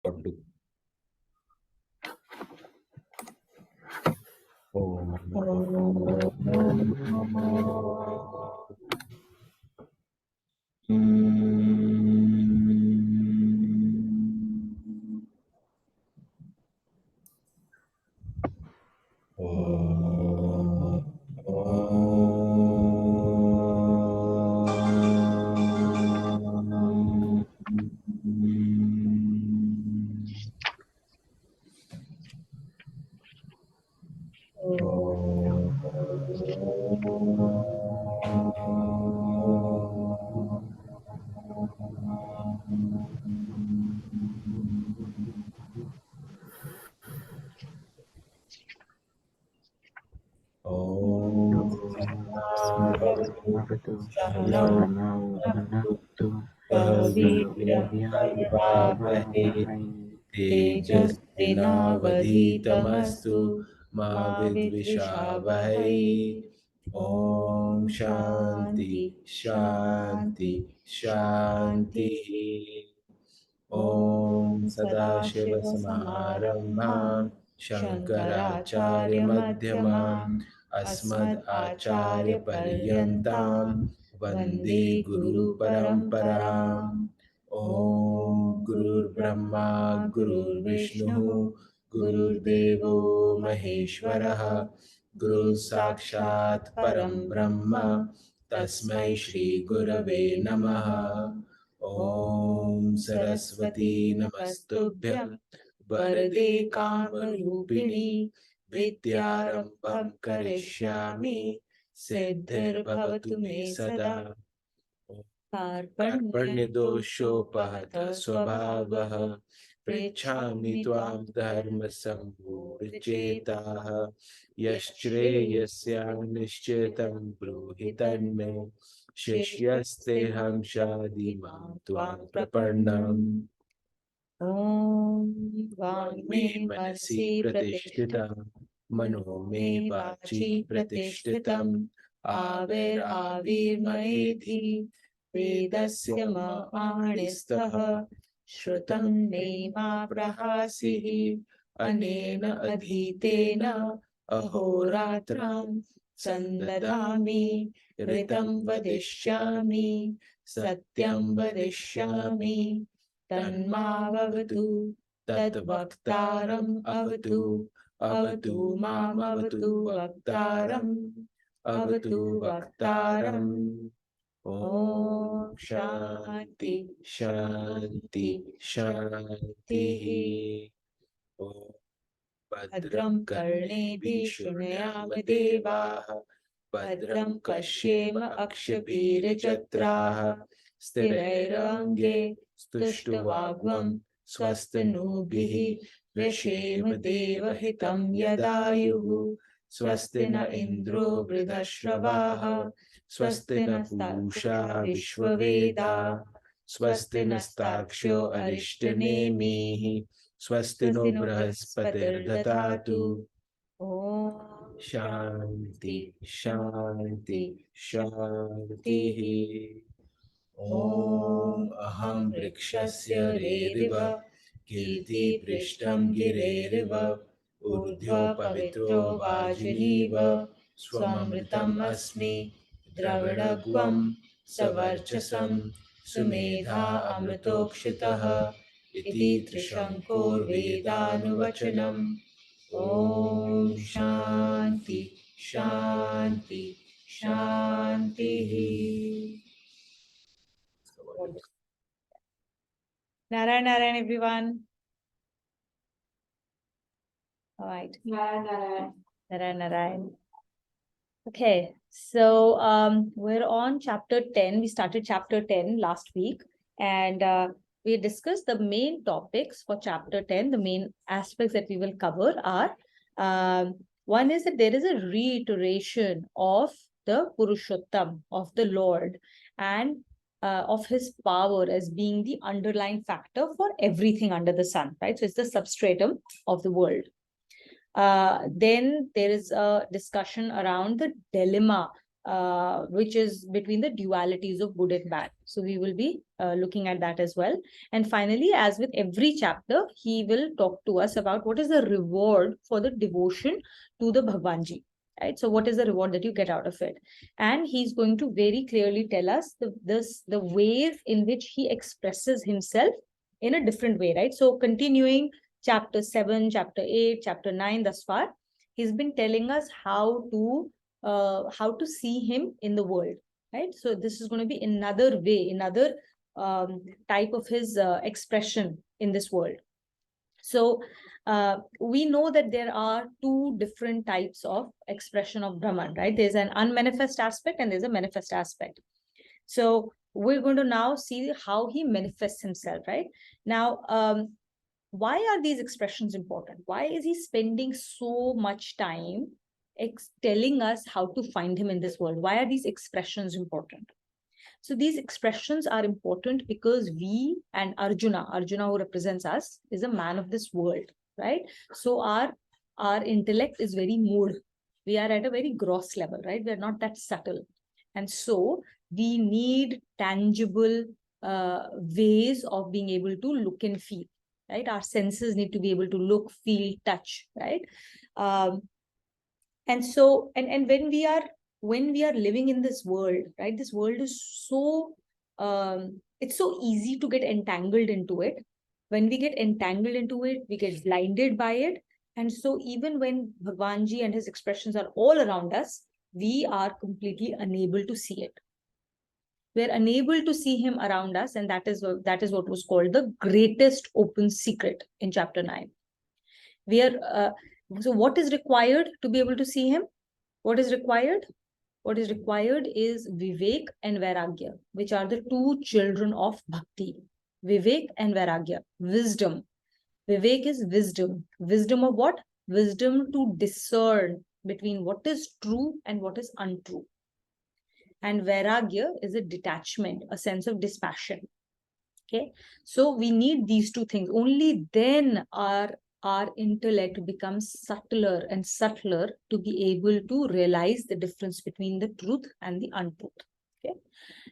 Koddu. तेजस्विनावधीतमस्तु मा विद्विषावहै। ओम शांति शांति शांति। ओम सदाशिवसमारम्भां शंकराचार्यमध्यमाम् अस्मदाचार्यपर्यन्तां वन्दे गुरुपरम्पराम्। ओम गुरुर्ब्रह्मा गुरुर्विष्णुः गुरुर्देवो महेश्वरः गुरु साक्षात् परं ब्रह्म तस्मै श्री गुरवे नमः। ओम सरस्वती नमस्तुभ्यं वरदे कामरूपिणी विद्यारम्भं करिष्यामि सिद्धिर्भवतु मे सदा। कार्पण्यदोषोपहतः स्वभावः पृच्छामि त्वां धर्मसम्मूढचेताः यश्श्रेयस्यान्निश्चितं ब्रूहि तन्मे शिष्यस्तेऽहं शाधीमां त्वां प्रपन्नम्। ॐ वाङ्मे मनसि प्रतिष्ठिता मनो मे वाचि प्रतिष्ठितम् आविर्भावैर्मयेधि वेदस्य महाणिस्तः श्रुतं नेमा प्रहासिः अनेन अधीतेन अहोरात्रां सन्ददामि ऋतं वदिष्यामि सत्यं वदिष्यामि तन्मावतु तद्वक्तारम् अवतु अवतु मामवतु वक्तारम् अवतु वक्तारम्। ओम शांति शांति शांतिः। ओम भद्रं कर्णेभिः शृणुयाम देवाः भद्रं पश्येम अक्षभिर्यजत्राः स्थिरैरङ्गे स्तुष्टुवाग्वं स्वस्तिनोभिः व्यशेम देवहितं यदायुः स्वस्ति न इन्द्रो वृद्धश्रवाः स्वस्ति न पूषा विश्ववेदाः स्वस्ति नस्तार्क्ष्यो अरिष्टनेमिः स्वस्ति नो बृहस्पतिर्दधातु। ओम शांति शांति शांतिः। ओम अहं वृक्षस्य रेरिव कीर्तिपृष्ठं गिरेरिव ऊर्ध्वो पवित्रो वाजिनीव स्वमृतम् अस्मि द्रविणग्वं सवर्चसं सुमेधा अमृतोक्षितः इति त्रिशङ्कुर्वेदानुवचनम्। ओम शांति शांति शांतिः। Narayan, Narayan, everyone. All right. Narayan, Narayan. Narayan, Narayan. Okay, so we're on chapter 10. We started chapter 10 last week, and we discussed the main topics for chapter 10. The main aspects that we will cover are one is that there is a reiteration of the Purushottam, of the Lord, and of his power as being the underlying factor for everything under the sun, right? So it's the substratum of the world. Then there is a discussion around the dilemma which is between the dualities of good and bad. So we will be looking at that as well. And finally, as with every chapter, he will talk to us about what is the reward for the devotion to the Bhagwanji. Right. So what is the reward that you get out of it? And he's going to very clearly tell us the ways in which he expresses himself in a different way. Right. So continuing chapter 7, chapter 8, chapter 9 thus far, he's been telling us how to see him in the world, right? So this is going to be another way, another type of his expression in this world. So we know that there are two different types of expression of Brahman, right? There's an unmanifest aspect and there's a manifest aspect. So we're going to now see how he manifests himself, right? Now, why are these expressions important? Why is he spending so much time telling us how to find him in this world? Why are these expressions important? So these expressions are important because we and Arjuna who represents us, is a man of this world, right? So our intellect is very mood. We are at a very gross level, right? We're not that subtle. And so we need tangible ways of being able to look and feel, right? Our senses need to be able to look, feel, touch, right? And so, and when we are living in this world, right? This world is so it's so easy to get entangled into it. When we get entangled into it, we get blinded by it. And so even when Bhagwanji and his expressions are all around us, we are completely unable to see it. We're unable to see him around us, and that is what was called the greatest open secret in chapter 9. We are so what is required to be able to see him? What is required? What is required is Vivek and Vairagya, which are the two children of Bhakti. Vivek and Vairagya, wisdom. Vivek is wisdom. Wisdom of what? Wisdom to discern between what is true and what is untrue. And Vairagya is a detachment, a sense of dispassion. Okay, so we need these two things. Only then our intellect becomes subtler and subtler to be able to realize the difference between the truth and the untruth. Okay,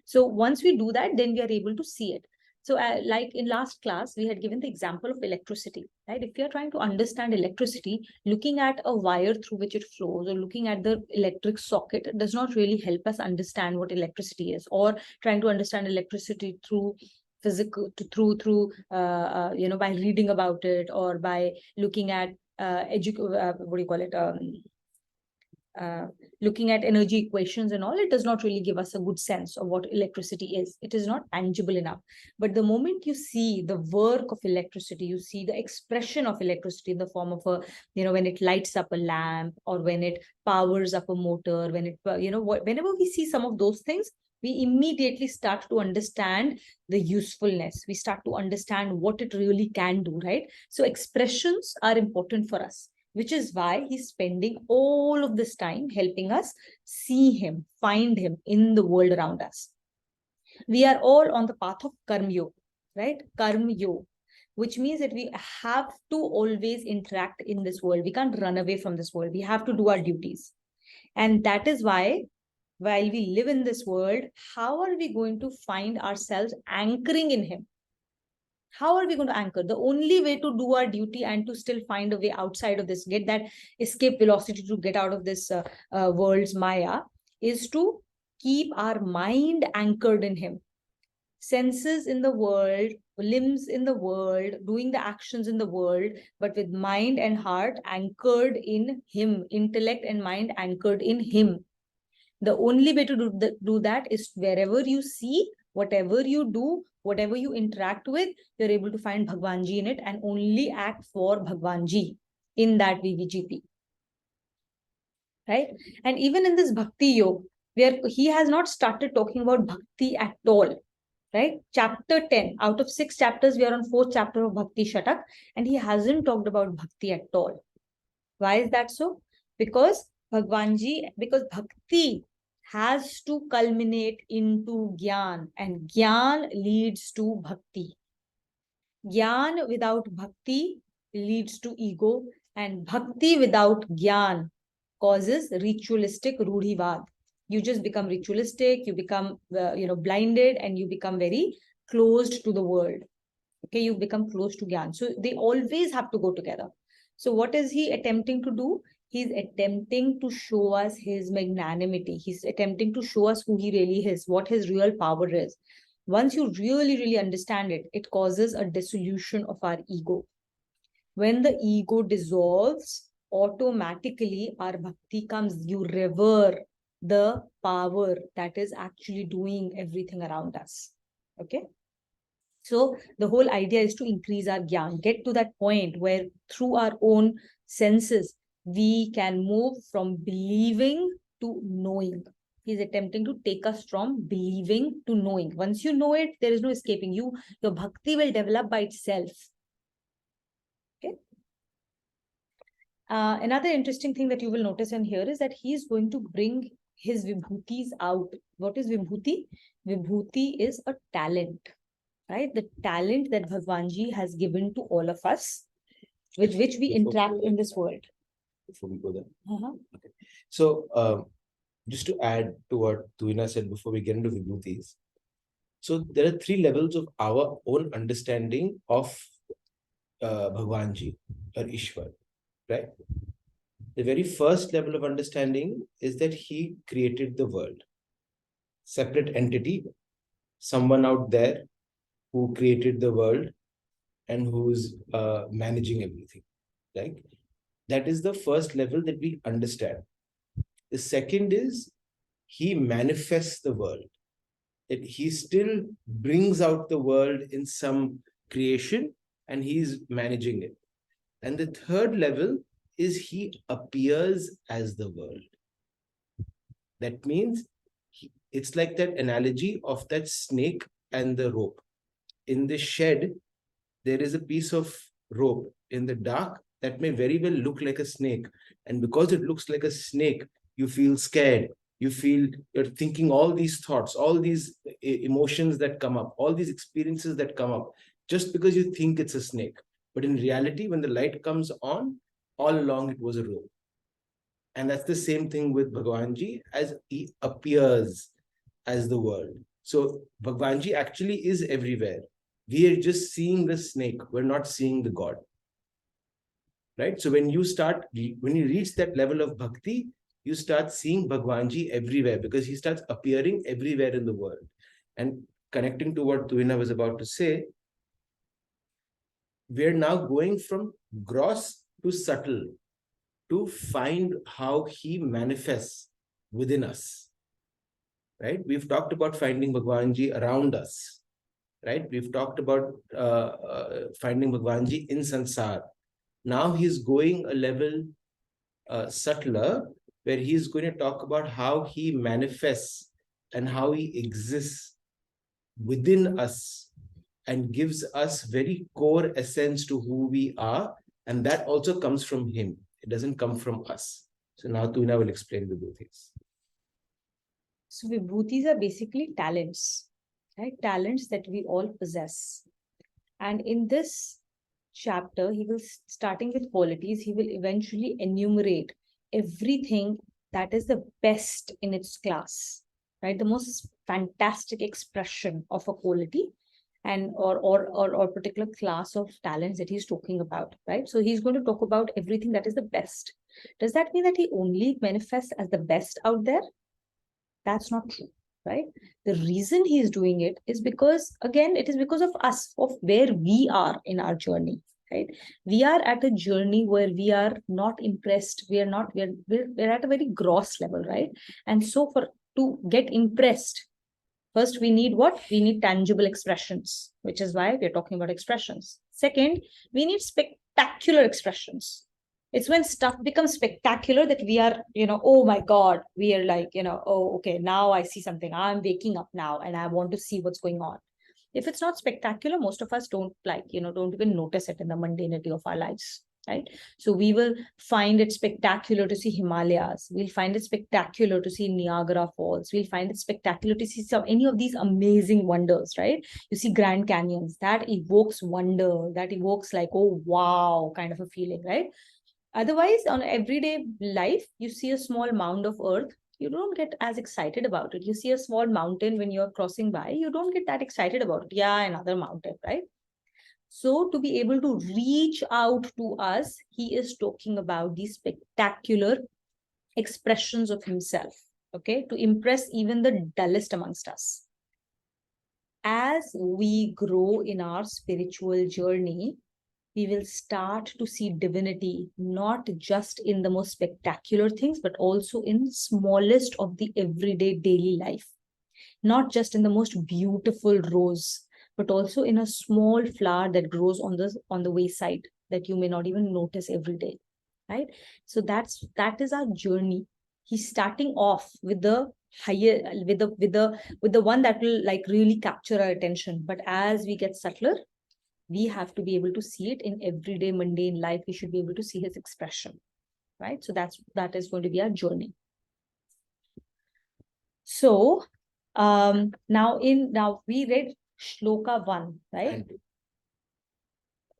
so once we do that, then we are able to see it. So like in last class, we had given the example of electricity, right? If you are trying to understand electricity, looking at a wire through which it flows or looking at the electric socket does not really help us understand what electricity is, or trying to understand electricity through physical through by reading about it or by looking at what do you call it looking at energy equations and all. It does not really give us a good sense of what electricity is. It is not tangible enough. But the moment you see the work of electricity, you see the expression of electricity in the form of a, when it lights up a lamp or when it powers up a motor, when it, whenever we see some of those things, we immediately start to understand the usefulness. We start to understand what it really can do, right? So expressions are important for us, which is why he's spending all of this time helping us see him, find him in the world around us. We are all on the path of Karma Yoga, right? Karma Yoga, which means that we have to always interact in this world. We can't run away from this world. We have to do our duties. And that is why, while we live in this world, how are we going to find ourselves anchoring in him? How are we going to anchor? The only way to do our duty and to still find a way outside of this, get that escape velocity to get out of this world's Maya, is to keep our mind anchored in him. Senses in the world, limbs in the world, doing the actions in the world, but with mind and heart anchored in him, intellect and mind anchored in him. The only way to do that is wherever you see, whatever you do, whatever you interact with, you're able to find Bhagwanji in it and only act for Bhagwanji in that VVGP. Right? And even in this Bhakti Yoga, where he has not started talking about Bhakti at all. Right? Chapter 10, out of 6 chapters, we are on 4th chapter of Bhakti Shatak, and he hasn't talked about Bhakti at all. Why is that so? Because Bhakti has to culminate into Gyan, and Gyan leads to Bhakti. Gyan without Bhakti leads to ego, and Bhakti without Gyan causes ritualistic Rudhivad. You just become ritualistic, you become, blinded, and you become very closed to the world. Okay, you become close to Gyan. So they always have to go together. So what is he attempting to do? He's attempting to show us his magnanimity. He's attempting to show us who he really is, what his real power is. Once you really, really understand it, it causes a dissolution of our ego. When the ego dissolves, automatically our bhakti comes. You revere the power that is actually doing everything around us. Okay. So the whole idea is to increase our gyan, get to that point where through our own senses, we can move from believing to knowing. He's attempting to take us from believing to knowing. Once you know it, there is no escaping. Your bhakti will develop by itself. Okay. Another interesting thing that you will notice in here is that he's going to bring his vibhutis out. What is vibhuti? Vibhuti is a talent. Right? The talent that Bhagwanji has given to all of us, with which we interact in this world. Before we go there. Okay. So, just to add to what Tuina said before we get into Vibhutis. So, there are three levels of our own understanding of Bhagwanji or Ishwar, right? The very first level of understanding is that he created the world. Separate entity, someone out there who created the world and who's managing everything, right? That is the first level that we understand. The second is he manifests the world. That he still brings out the world in some creation and he's managing it. And the third level is he appears as the world. That means it's like that analogy of that snake and the rope. In the shed, there is a piece of rope in the dark that may very well look like a snake. And because it looks like a snake, you feel scared. You're thinking all these thoughts, all these emotions that come up, all these experiences that come up, just because you think it's a snake. But in reality, when the light comes on, all along it was a rope. And that's the same thing with Bhagwanji as he appears as the world. So Bhagwanji actually is everywhere. We are just seeing the snake. We're not seeing the God. Right? So when you reach that level of bhakti, you start seeing Bhagwanji everywhere because he starts appearing everywhere in the world. And connecting to what Tuina was about to say, we're now going from gross to subtle to find how he manifests within us. Right? We've talked about finding Bhagwanji around us. Right? We've talked about finding Bhagwanji in Sansar. Now he's going a level subtler, where he's going to talk about how he manifests and how he exists within us and gives us very core essence to who we are. And that also comes from him. It doesn't come from us. So now Tuina will explain Vibhutis. So Vibhutis are basically talents, right? Talents that we all possess. And in this chapter, he will, starting with qualities, he will eventually enumerate everything that is the best in its class, right? The most fantastic expression of a quality and or particular class of talents that he's talking about, right? So he's going to talk about everything that is the best. Does that mean that he only manifests as the best out there? That's not true, right? The reason he's doing it is because, again, it is because of us, of where we are in our journey, right? We are at a journey where we are not impressed. We're at a very gross level, right? And so to get impressed, first we need what? We need tangible expressions, which is why we're talking about expressions. Second, we need spectacular expressions. It's when stuff becomes spectacular that we are, oh my God, we are like, oh, okay, now I see something. I'm waking up now and I want to see what's going on. If it's not spectacular, most of us don't don't even notice it in the mundanity of our lives, right? So we will find it spectacular to see Himalayas. We'll find it spectacular to see Niagara Falls. We'll find it spectacular to see any of these amazing wonders, right? You see Grand Canyons, that evokes wonder, that evokes like, oh, wow, kind of a feeling, right? Otherwise, on everyday life, you see a small mound of earth you don't get as excited about it. You see a small mountain when you're crossing by, you don't get that excited about it. Yeah, another mountain, right? So to be able to reach out to us, he is talking about these spectacular expressions of himself, okay, to impress even the dullest amongst us. As we grow in our spiritual journey, we will start to see divinity not just in the most spectacular things, but also in smallest of the everyday daily life. Not just in the most beautiful rose, but also in a small flower that grows on the wayside that you may not even notice every day, right? So that is our journey. He's starting off with the higher, with the one that will like really capture our attention. But as we get subtler, we have to be able to see it in everyday mundane life. We should be able to see his expression, right? So that is going to be our journey. So now we read shloka 1, right? And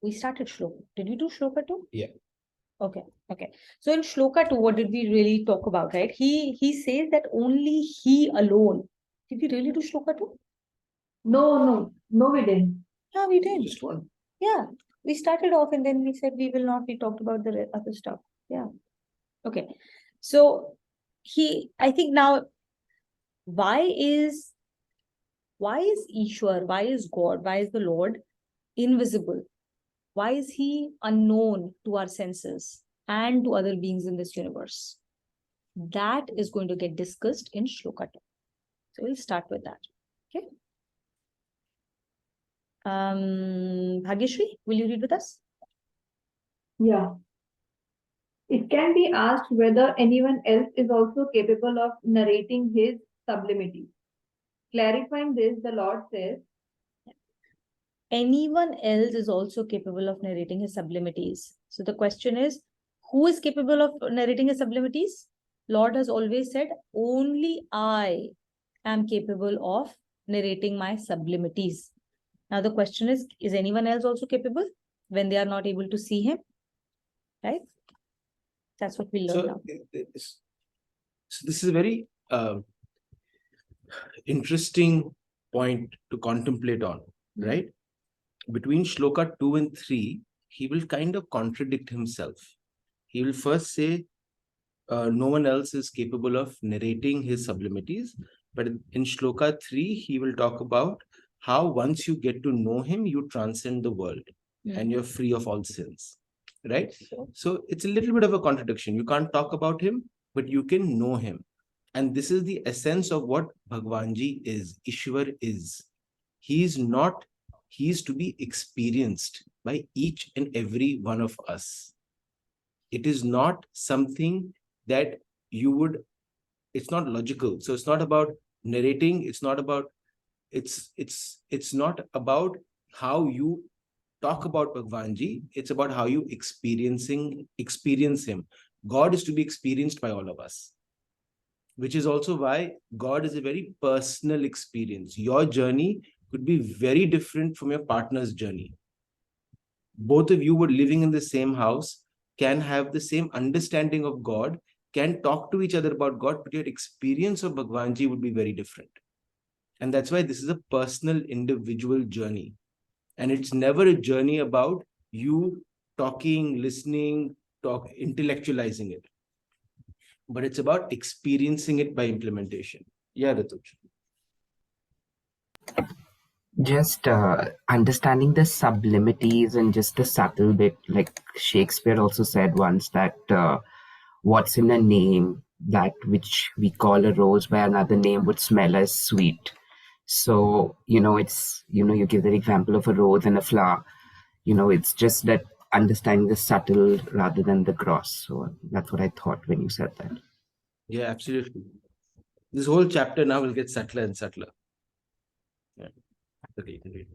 We started shloka. Did we do shloka 2? yeah. Okay. So in shloka 2, what did we really talk about, right? He says that only he alone. Did we really do shloka 2? No, we didn't. Yeah, we did. Just one. Yeah, we started off and then we said we will not. We talked about the other stuff. Yeah. Okay. So I think now, why is Ishwar, why is God, why is the Lord invisible? Why is he unknown to our senses and to other beings in this universe? That is going to get discussed in shloka 2. So we'll start with that. Okay. Bhagyashri, will you read with us? Yeah. It can be asked whether anyone else is also capable of narrating his sublimity. Clarifying this, the Lord says, Anyone else is also capable of narrating his sublimities. So the question is, who is capable of narrating his sublimities? Lord has always said, only I am capable of narrating my sublimities. Now the question is anyone else also capable when they are not able to see him? Right? That's what we learn now. So this is a very interesting point to contemplate on, right? Between shloka 2 and 3, he will kind of contradict himself. He will first say no one else is capable of narrating his sublimities, but in shloka 3, he will talk about how once you get to know him, you transcend the world and you're free of all sins, right? So it's a little bit of a contradiction. You can't talk about him, but you can know him. And this is the essence of what Bhagwanji is, Ishwar is. He is to be experienced by each and every one of us. It is not something that it's not logical. So it's not about narrating. It's not about how you talk about Bhagwanji. It's about how you experience him. God is to be experienced by all of us, which is also why God is a very personal experience. Your journey could be very different from your partner's journey. Both of you were living in the same house, can have the same understanding of God, can talk to each other about God, but your experience of Bhagwanji would be very different. And that's why this is a personal, individual journey. And it's never a journey about you talking, listening, intellectualizing it. But it's about experiencing it by implementation. Yeah, Rituj. Just understanding the sublimities and just the subtle bit, like Shakespeare also said once that what's in a name, that which we call a rose by another name would smell as sweet. So, it's, you give the example of a rose and a flower, it's just that understanding the subtle rather than the gross. So that's what I thought when you said that. Yeah, absolutely. This whole chapter now will get subtler and subtler. Yeah. Okay, you can read.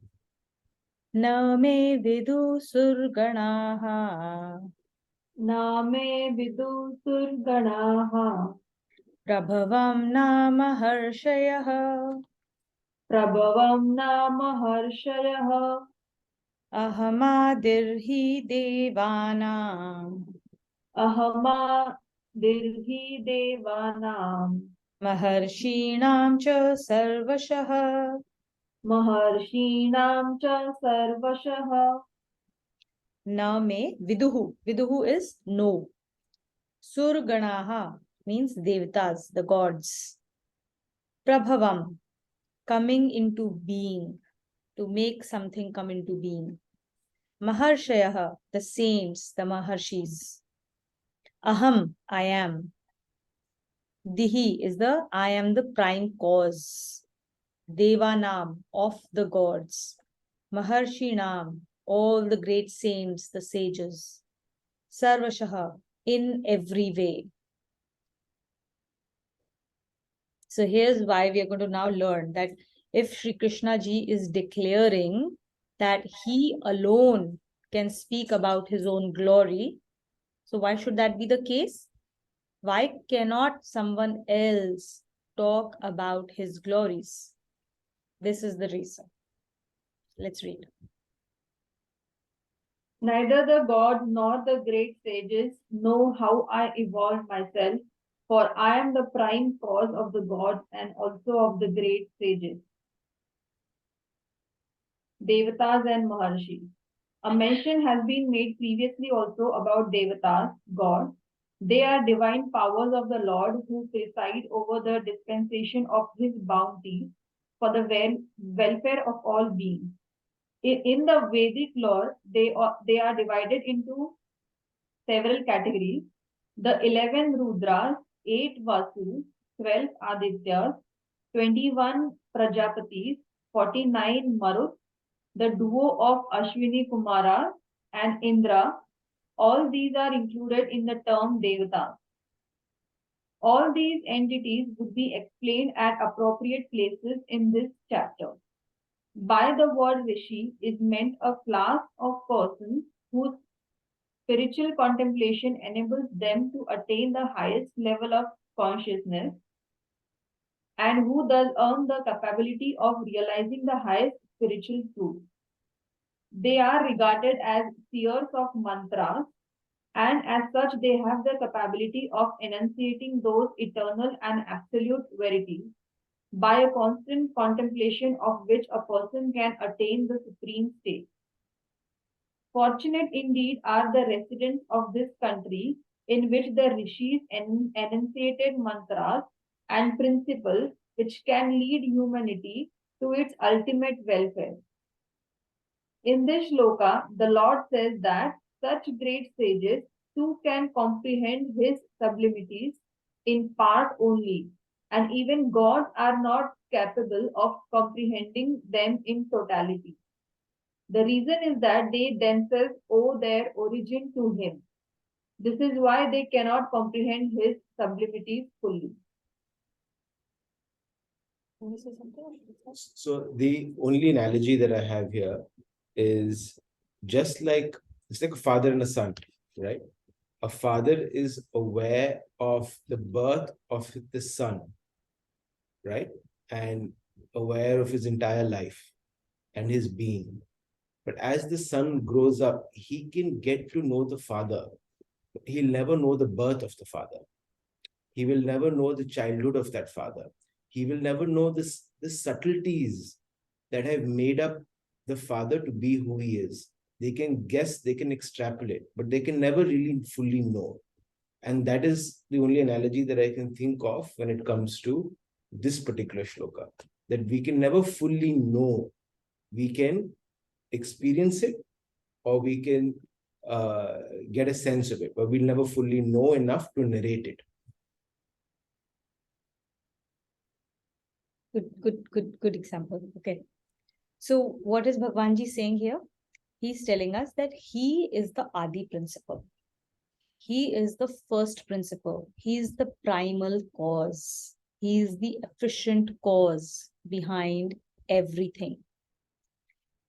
Na me vidu surganaha Name vidu surganaha prabhavam nama harshayah Prabhavam nama harshayah ahamadirhi devanam Ahama Dirhi Devanam Maharshinam cha sarvashah. Maharshinam cha Sarvashah. Na me viduhu. Viduhu is no. Surganaha means devatas, the gods. Prabhavam, coming into being, to make something come into being. Maharshayaha, the saints, the maharshis. Aham, I am. Dihi is the I am the prime cause. Devanam, of the gods. Maharshinam, all the great saints, the sages. Sarvashaha, in every way. So here's why we are going to now learn that if Sri Krishna ji is declaring that he alone can speak about his own glory, so why should that be the case? Why cannot someone else talk about his glories? This is the reason. Let's read. Neither the gods nor the great sages know how I evolved myself, for I am the prime cause of the gods and also of the great sages, Devatas and Maharshis. A mention has been made previously also about Devatas, gods. They are divine powers of the Lord who preside over the dispensation of his bounty for the welfare of all beings. In the Vedic lore, they are divided into several categories. The 11 Rudras, 8 Vasus, 12 Adityas, 21 Prajapatis, 49 Maruts, the duo of Ashwini Kumara and Indra, all these are included in the term Devata. All these entities would be explained at appropriate places in this chapter. By the word Rishi is meant a class of persons whose spiritual contemplation enables them to attain the highest level of consciousness and who thus earn the capability of realizing the highest spiritual truth. They are regarded as seers of mantras, and as such, they have the capability of enunciating those eternal and absolute verities, by a constant contemplation of which a person can attain the supreme state. Fortunate indeed are the residents of this country in which the rishis enunciated mantras and principles which can lead humanity to its ultimate welfare. In this shloka, the Lord says that such great sages too can comprehend his sublimities in part only, and even gods are not capable of comprehending them in totality. The reason is that they themselves owe their origin to him. This is why they cannot comprehend his sublimities fully. Can you say something? So the only analogy that I have here is just like it's like a father and a son, right? A father is aware of the birth of the son, right? And aware of his entire life and his being. But as the son grows up, he can get to know the father. He'll never know the birth of the father. He will never know the childhood of that father. He will never know the subtleties that have made up the father to be who he is. They can guess, they can extrapolate, but they can never really fully know. And that is the only analogy that I can think of when it comes to this particular shloka, that we can never fully know. We can experience it, or we can get a sense of it, but we'll never fully know enough to narrate it. Good example. Okay. So what is Bhagwanji saying here? He's telling us that he is the Adi principle. He is the first principle. He is the primal cause. He is the efficient cause behind everything.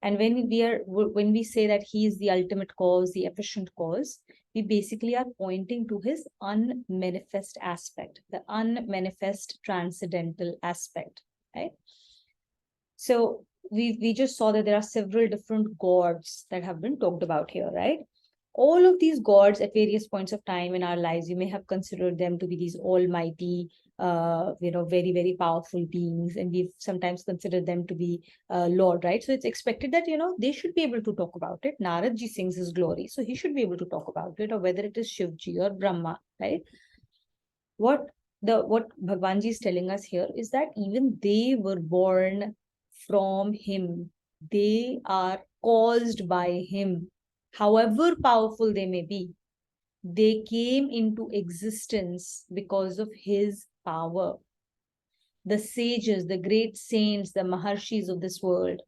And when we say that he is the ultimate cause, the efficient cause, we basically are pointing to his unmanifest aspect, the unmanifest transcendental aspect, right? So we just saw that there are several different gods that have been talked about here, right? All of these gods at various points of time in our lives, you may have considered them to be these almighty, very, very powerful beings. And we've sometimes considered them to be Lord, right? So it's expected that, they should be able to talk about it. Naradji sings his glory, so he should be able to talk about it, or whether it is Shivji or Brahma, right? What Bhagwanji is telling us here is that even they were born from him. They are caused by him. However powerful they may be, they came into existence because of his power. The sages, the great saints, the maharshis of this world,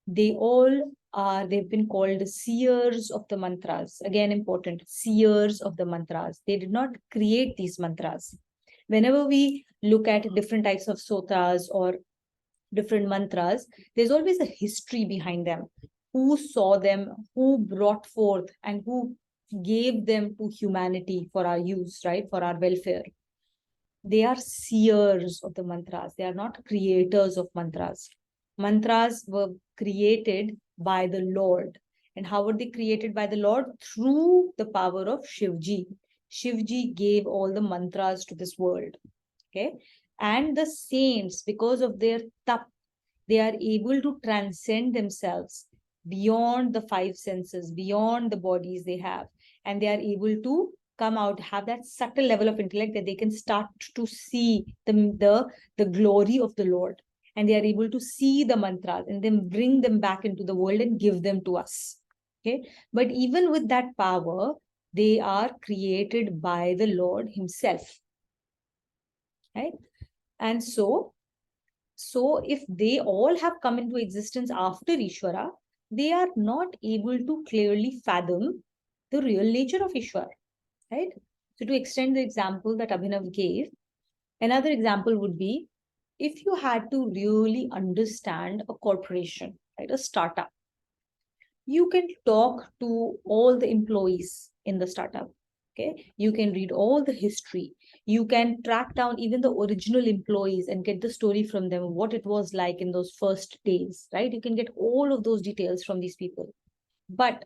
they've been called seers of the mantras. Again, important, seers of the mantras. They did not create these mantras. Whenever we look at different types of sutras or different mantras, there's always a history behind them. Who saw them, who brought forth, and who gave them to humanity for our use, right? For our welfare. They are seers of the mantras. They are not creators of mantras. Mantras were created by the Lord. And how were they created by the Lord? Through the power of Shivji. Shivji gave all the mantras to this world. Okay. And the saints, because of their tap, they are able to transcend themselves beyond the five senses, beyond the bodies they have. And they are able to come out, have that subtle level of intellect that they can start to see the glory of the Lord. And they are able to see the mantras and then bring them back into the world and give them to us. Okay. But even with that power, they are created by the Lord himself. Right? And so if they all have come into existence after Ishvara, they are not able to clearly fathom the real nature of Ishvara. Right? So to extend the example that Abhinav gave, another example would be if you had to really understand a corporation, right, a startup, you can talk to all the employees in the startup. Okay, you can read all the history. You can track down even the original employees and get the story from them, what it was like in those first days, right? You can get all of those details from these people. But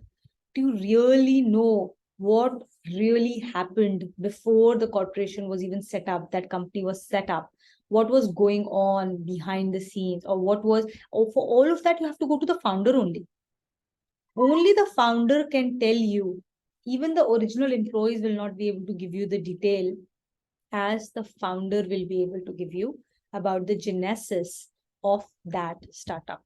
to really know what really happened before the corporation was even set up, that company was set up, what was going on behind the scenes, or for all of that, you have to go to the founder only. Only the founder can tell you. Even the original employees will not be able to give you the detail as the founder will be able to give you about the genesis of that startup.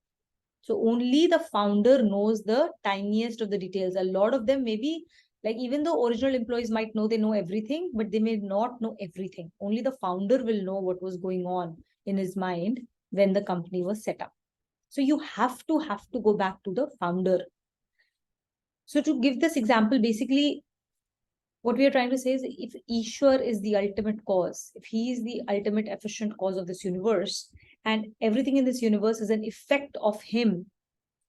So only the founder knows the tiniest of the details. A lot of them maybe, like even the original employees might know they know everything, but they may not know everything. Only the founder will know what was going on in his mind when the company was set up. So you have to go back to the founder. So to give this example, basically, what we are trying to say is if Ishwar is the ultimate cause, if he is the ultimate efficient cause of this universe, and everything in this universe is an effect of him,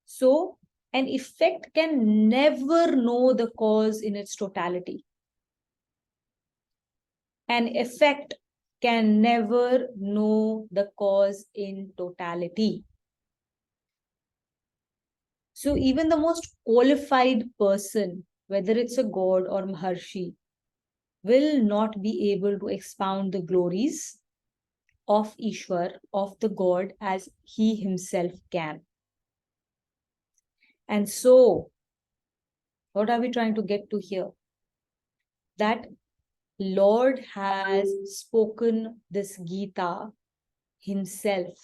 so an effect can never know the cause in its totality. An effect can never know the cause in totality. So even the most qualified person, whether it's a god or Maharshi, will not be able to expound the glories of Ishwar, of the God, as he himself can. And so, what are we trying to get to here? That Lord has spoken this Gita himself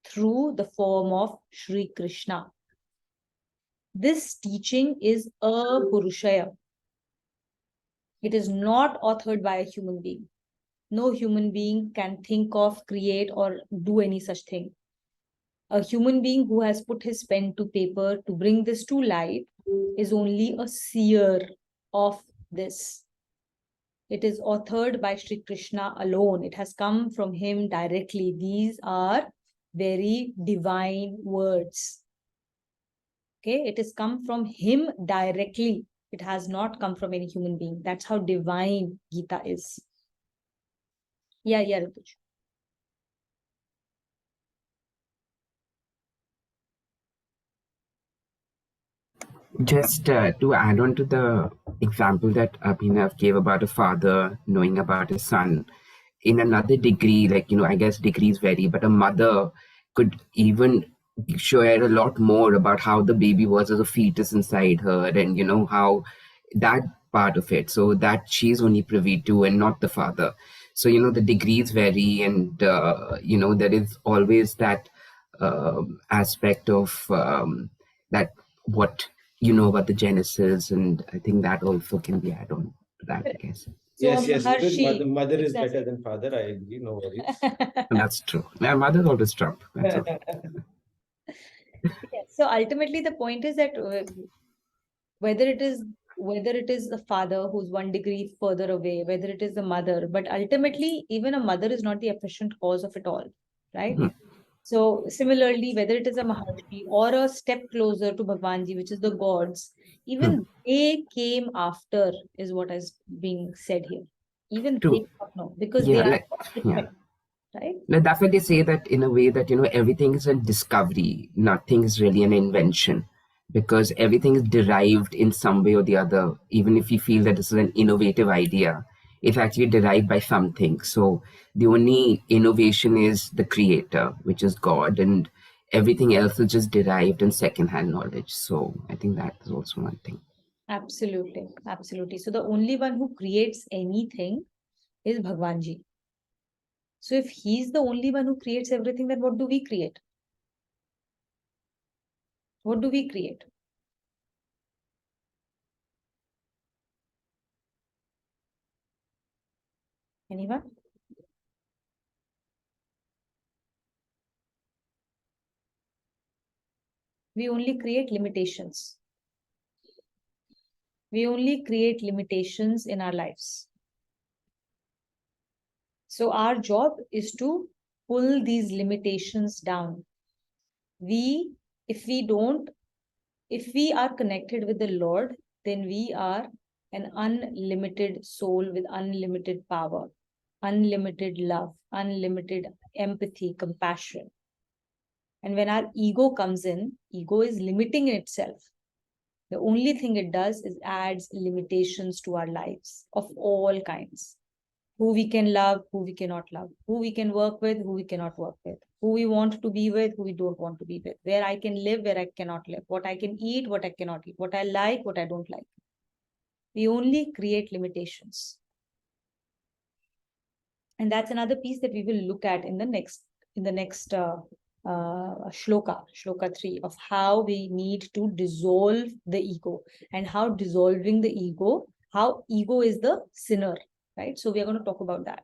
through the form of Sri Krishna. This teaching is a Purushaya. It is not authored by a human being. No human being can think of, create, or do any such thing. A human being who has put his pen to paper to bring this to light is only a seer of this. It is authored by Sri Krishna alone. It has come from him directly. These are very divine words. Okay, it has come from him directly. It has not come from any human being. That's how divine Gita is. Yeah, Rituj. Just to add on to the example that Abhinav gave about a father knowing about his son, in another degree, like, I guess degrees vary, but a mother could even share a lot more about how the baby was as a fetus inside her, and, how that part of it, so that she's only privy to and not the father. So, the degrees vary, and, there is always that aspect of that what about the Genesis, and I think that also can be add on to that, I guess. So Yes, yes. Maharshi, Mother is exactly. better than father. I agree. No worries. And that's true. My mother always Trump. That's okay. Yes. So ultimately, the point is that whether it is the father who's 1 degree further away, whether it is the mother, but ultimately, even a mother is not the efficient cause of it all, right? Mhm. So similarly, whether it is a Maharshi or a step closer to Bhagwanji, which is the gods, even they came after, is what is being said here. Even True. they do not know, because they Yeah, are yeah. right? Like, that's why they say that in a way that, everything is a discovery, nothing is really an invention, because everything is derived in some way or the other. Even if you feel that this is an innovative idea, it's actually derived by something. So the only innovation is the creator, which is God, and everything else is just derived in secondhand knowledge. So I think that is also one thing. Absolutely, absolutely. So the only one who creates anything is Bhagwanji. So if he's the only one who creates everything, then what do we create? What do we create? Anyone? We only create limitations. We only create limitations in our lives. So our job is to pull these limitations down. If we are connected with the Lord, then we are an unlimited soul with unlimited power, unlimited love, unlimited empathy, compassion. And when our ego comes in, ego is limiting in itself. The only thing it does is adds limitations to our lives of all kinds. Who we can love, who we cannot love, who we can work with, who we cannot work with, who we want to be with, who we don't want to be with, where I can live, where I cannot live, what I can eat, what I cannot eat, what I like, what I don't like. We only create limitations. And that's another piece that we will look at in the next shloka 3, of how we need to dissolve the ego, and how dissolving the ego, how ego is the sinner, right? So we are going to talk about that.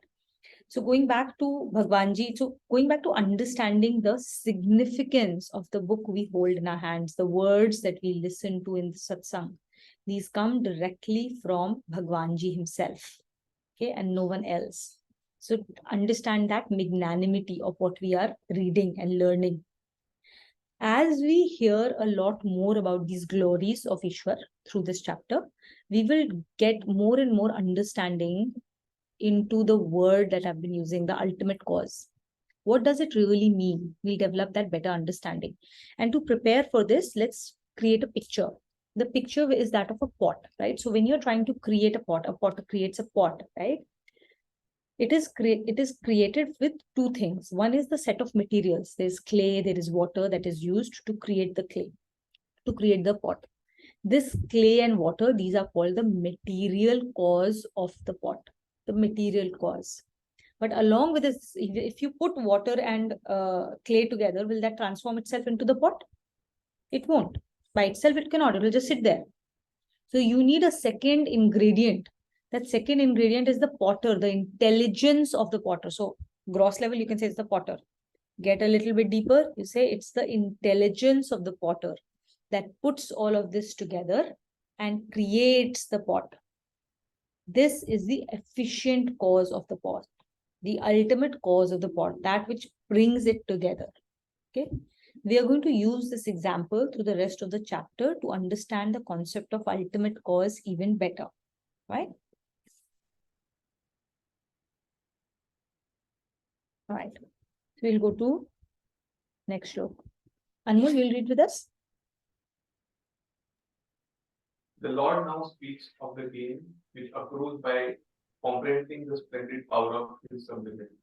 So going back to Bhagwanji, so going back to understanding the significance of the book we hold in our hands, the words that we listen to in the satsang, these come directly from Bhagwanji himself, okay, and no one else. So understand that magnanimity of what we are reading and learning. As we hear a lot more about these glories of Ishwar through this chapter, we will get more and more understanding into the word that I've been using, the ultimate cause. What does it really mean? We'll develop that better understanding. And to prepare for this, let's create a picture. The picture is that of a pot, right? So when you're trying to create a pot creates a pot, right? It is created with two things. One is the set of materials. There's clay, there is water that is used to create the clay, to create the pot. This clay and water, these are called the material cause of the pot, the material cause. But along with this, if you put water and clay together, will that transform itself into the pot? It won't. By itself, it cannot. It will just sit there. So you need a second ingredient. That second ingredient is the potter, the intelligence of the potter. So gross level, you can say it's the potter. Get a little bit deeper, you say it's the intelligence of the potter that puts all of this together and creates the pot. This is the efficient cause of the pot, the ultimate cause of the pot, that which brings it together. Okay. We are going to use this example through the rest of the chapter to understand the concept of ultimate cause even better, right? All right. So we'll go to next shloka. Anmol, will you read with us? The Lord now speaks of the gain which accrues by comprehending the splendid power of His sublimity.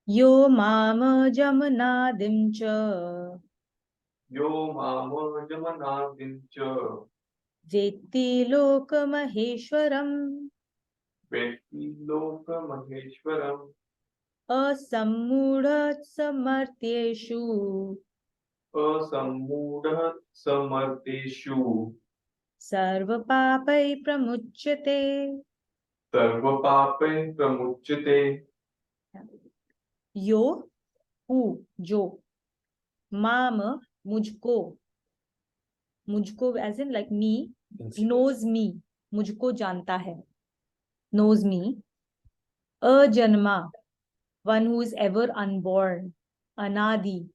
Yo mama jamanadim cha Yo mama jamanadincha Vetti loka maheshwaram Vetti loka maheshwaram Asammudha samartyeshu asammudah samarteshu Sarva papai pramuchyate. sarva papai pramuchyate. Yo, who, jo. Mama, mujhko. Mujhko as in like me, knows me. Mujhko janta hai. Knows me. Ajanma, one who is ever unborn. Anadi,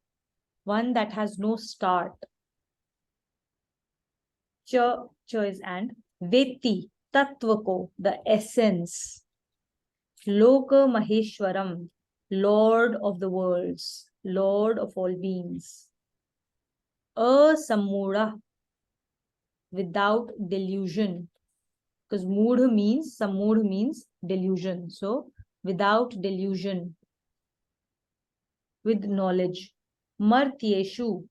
one that has no start. Cha is and. Veti, tattvako, the essence. Loka Maheshwaram, Lord of the worlds, Lord of all beings. Asammudha, without delusion. Because moodha means, sammudha means delusion. So, without delusion, with knowledge. Martyeshu.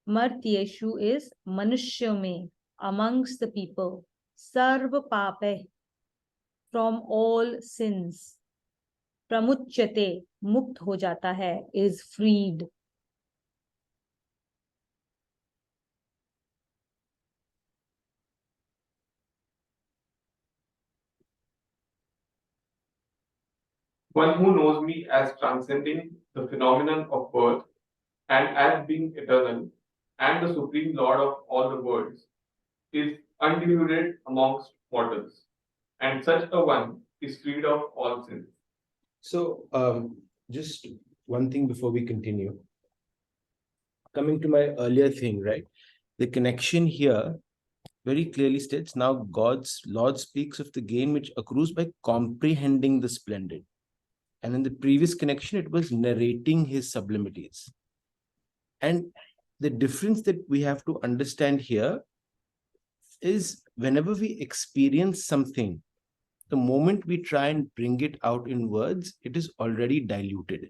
Martyeshu is manushya mein, amongst the people. Sarva pape, from all sins. Pramuchyate, mukt ho jata hai, is freed. One who knows me as transcending the phenomenon of birth and as being eternal and the supreme Lord of all the worlds is undiluted amongst mortals, and such a one is freed of all sins. So, just one thing before we continue. Coming to my earlier thing, right? The connection here very clearly states now God's Lord speaks of the gain which accrues by comprehending the splendid. And in the previous connection, it was narrating his sublimities. And the difference that we have to understand here is whenever we experience something, the moment we try and bring it out in words, it is already diluted.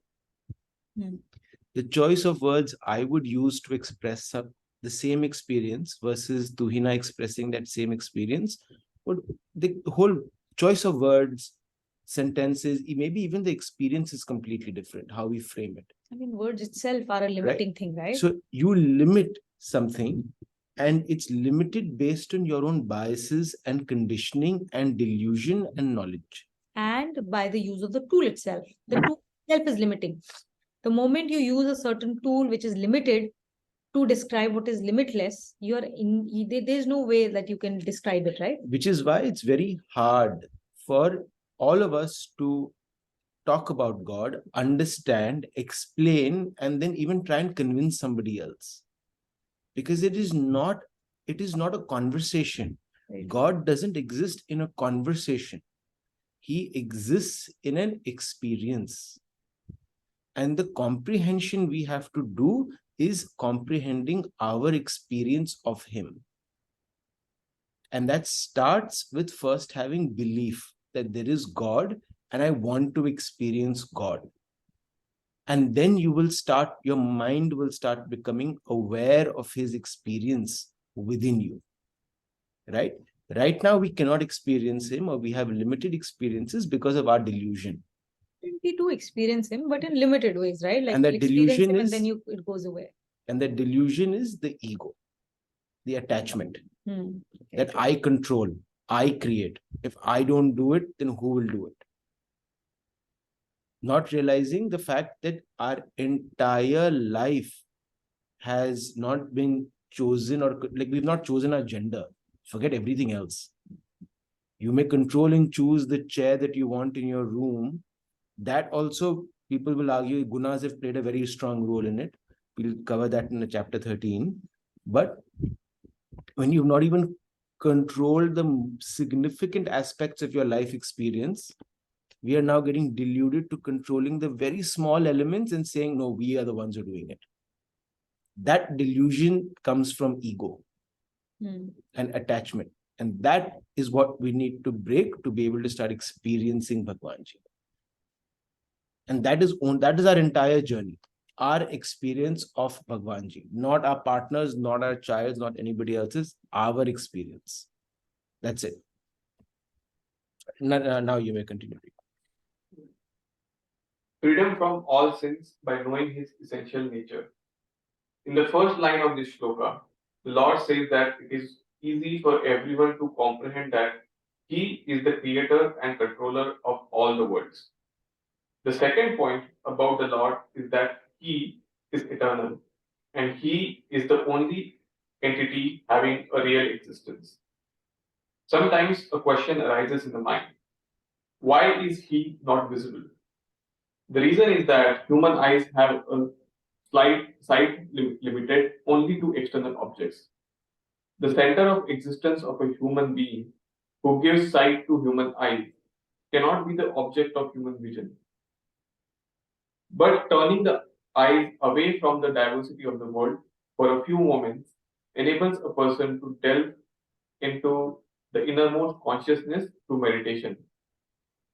The choice of words I would use to express the same experience versus Tuhina expressing that same experience, the whole choice of words, sentences, maybe even the experience is completely different, how we frame it. I mean, words itself are a limiting thing, right? So you limit something, and it's limited based on your own biases and conditioning and delusion and knowledge. And by the use of the tool itself. The tool itself is limiting. The moment you use a certain tool which is limited to describe what is limitless, there's no way that you can describe it, right? Which is why it's very hard for all of us to talk about God, understand, explain, and then even try and convince somebody else. Because it is not a conversation. Right. God doesn't exist in a conversation. He exists in an experience. And the comprehension we have to do is comprehending our experience of him. And that starts with first having belief that there is God and I want to experience God. And then your mind will start becoming aware of his experience within you. Right? Right now, we cannot experience him, or we have limited experiences because of our delusion. We do experience him, but in limited ways, right? Like, and that delusion is, and then it goes away. And that delusion is the ego, the attachment. That I control, I create. If I don't do it, then who will do it? Not realizing the fact that our entire life has not been chosen, or like we've not chosen our gender. Forget everything else. You may control and choose the chair that you want in your room. That also, people will argue, gunas have played a very strong role in it. We'll cover that in chapter 13. But when you've not even controlled the significant aspects of your life experience, we are now getting deluded to controlling the very small elements and saying, no, we are the ones who are doing it. That delusion comes from ego. and attachment. And that is what we need to break to be able to start experiencing Bhagwanji. And that is our entire journey, our experience of Bhagwanji, not our partners, not our child's, not anybody else's, our experience. That's it. Now you may continue. Freedom from all sins by knowing his essential nature. In the first line of this shloka, the Lord says that it is easy for everyone to comprehend that he is the creator and controller of all the worlds. The second point about the Lord is that he is eternal and he is the only entity having a real existence. Sometimes a question arises in the mind. Why is he not visible? The reason is that human eyes have a slight sight limited only to external objects. The center of existence of a human being who gives sight to human eyes cannot be the object of human vision. But turning the eyes away from the diversity of the world for a few moments enables a person to delve into the innermost consciousness through meditation.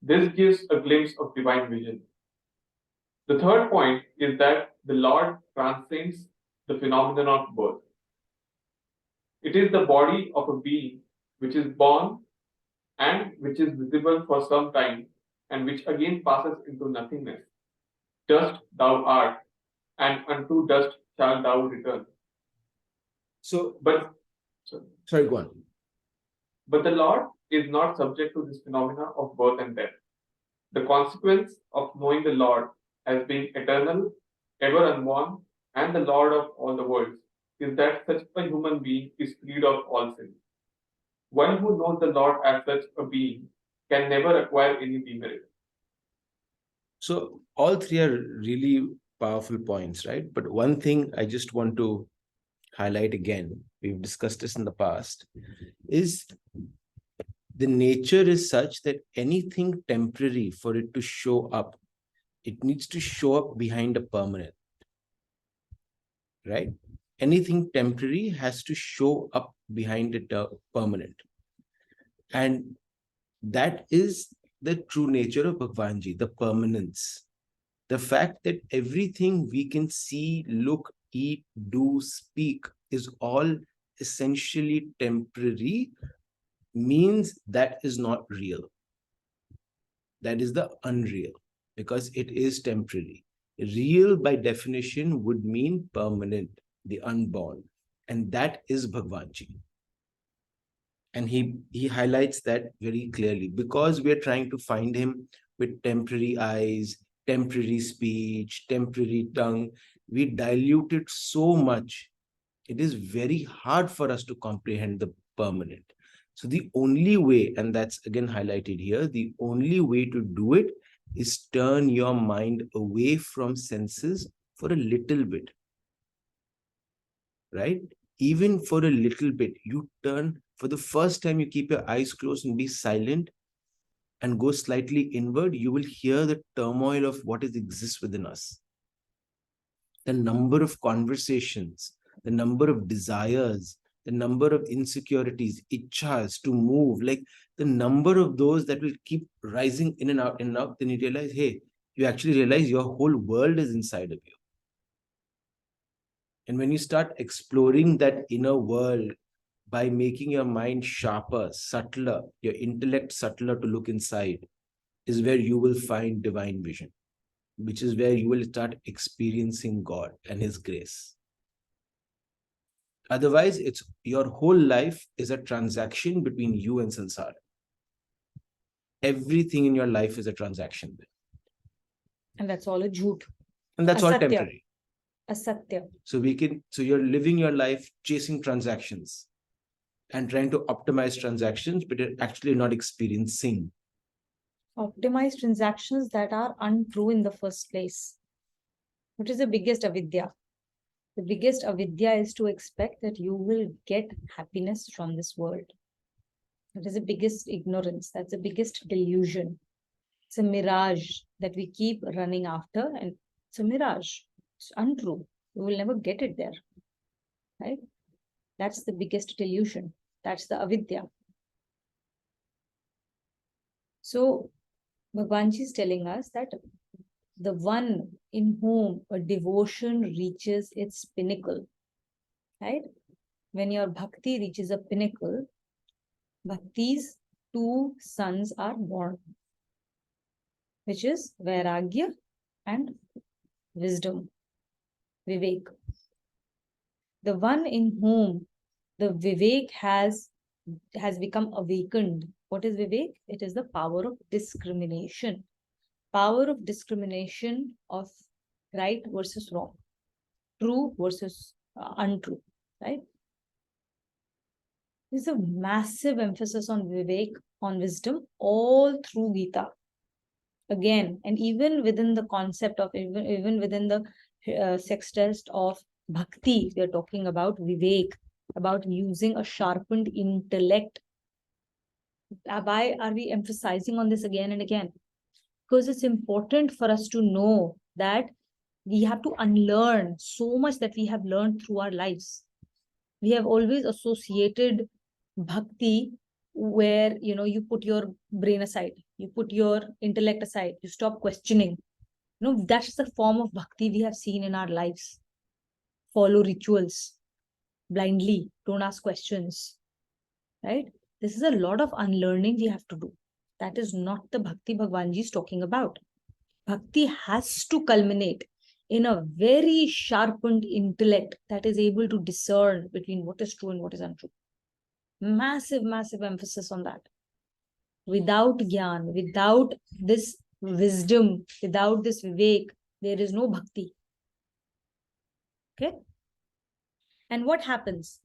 This gives a glimpse of divine vision. The third point is that the Lord transcends the phenomenon of birth. It is the body of a being which is born and which is visible for some time and which again passes into nothingness. Dust thou art, and unto dust shalt thou return. Sorry, go on. But the Lord is not subject to this phenomena of birth and death. The consequence of knowing the Lord as being eternal, ever unborn, and the Lord of all the worlds is that such a human being is freed of all sin. One who knows the Lord as such a being can never acquire any demerit. So all three are really powerful points, right? But one thing I just want to highlight again, we've discussed this in the past, is the nature is such that anything temporary, for it to show up, it needs to show up behind a permanent, right? Anything temporary has to show up behind a permanent. And that is the true nature of Bhagwanji, the permanence. The fact that everything we can see, look, eat, do, speak is all essentially temporary means that is not real. That is the unreal, because it is temporary. Real, by definition, would mean permanent, the unborn. And that is Bhagwanji. And he highlights that very clearly, because we're trying to find him with temporary eyes, temporary speech, temporary tongue. We dilute it so much. It is very hard for us to comprehend the permanent. So the only way, and that's again highlighted here, the only way to do it is turn your mind away from senses for a little bit. Right? Even for a little bit, you turn, for the first time, you keep your eyes closed and be silent and go slightly inward, you will hear the turmoil of what exists within us. The number of conversations, the number of desires, the number of insecurities, ichhas to move, like the number of those that will keep rising in and out, then you realize, hey, you actually realize your whole world is inside of you. And when you start exploring that inner world by making your mind sharper, subtler, your intellect subtler to look inside, is where you will find divine vision, which is where you will start experiencing God and His grace. Otherwise, it's your whole life is a transaction between you and Sansara. Everything in your life is a transaction. And that's all a jhoot. And that's all Asatya. temporary. Asatya. So you're living your life chasing transactions and trying to optimize transactions, but you're actually not experiencing. Optimize transactions that are untrue in the first place. What is the biggest avidya? The biggest avidya is to expect that you will get happiness from this world. That is the biggest ignorance. That's the biggest delusion. It's a mirage that we keep running after, and it's a mirage. It's untrue. You will never get it there. Right? That's the biggest delusion. That's the avidya. So Bhagwanji is telling us that the one in whom a devotion reaches its pinnacle, right? When your bhakti reaches a pinnacle, bhakti's two sons are born, which is vairagya and wisdom, vivek. The one in whom the vivek has become awakened. What is vivek? It is the power of discrimination. Power of discrimination of right versus wrong, true versus untrue, right? There's a massive emphasis on vivek, on wisdom, all through Gita. Again, and even within the concept of, even within the sex test of bhakti, we are talking about vivek, about using a sharpened intellect. Why are we emphasizing on this again and again? Because it's important for us to know that we have to unlearn so much that we have learned through our lives. We have always associated bhakti where, you know, you put your brain aside, you put your intellect aside, you stop questioning. You know, that's the form of bhakti we have seen in our lives. Follow rituals blindly, don't ask questions, right? This is a lot of unlearning we have to do. That is not the bhakti Bhagwanji is talking about. Bhakti has to culminate in a very sharpened intellect that is able to discern between what is true and what is untrue. Massive, massive emphasis on that. Without Gyan, without this wisdom, without this Vivek, there is no bhakti. Okay? And what happens?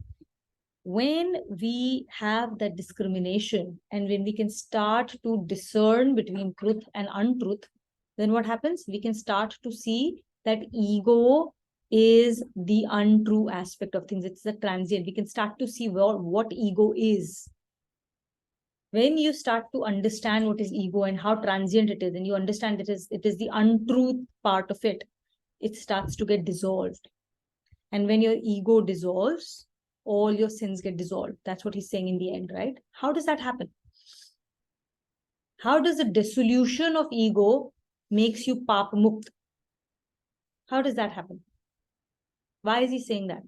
When we have that discrimination and when we can start to discern between truth and untruth, then what happens? We can start to see that ego is the untrue aspect of things. It's the transient. We can start to see what ego is. When you start to understand what is ego and how transient it is, and you understand that it is the untruth part of it, it starts to get dissolved. And when your ego dissolves, all your sins get dissolved. That's what he's saying in the end, right? How does that happen? How does the dissolution of ego makes you pap mukt? How does that happen? Why is he saying that?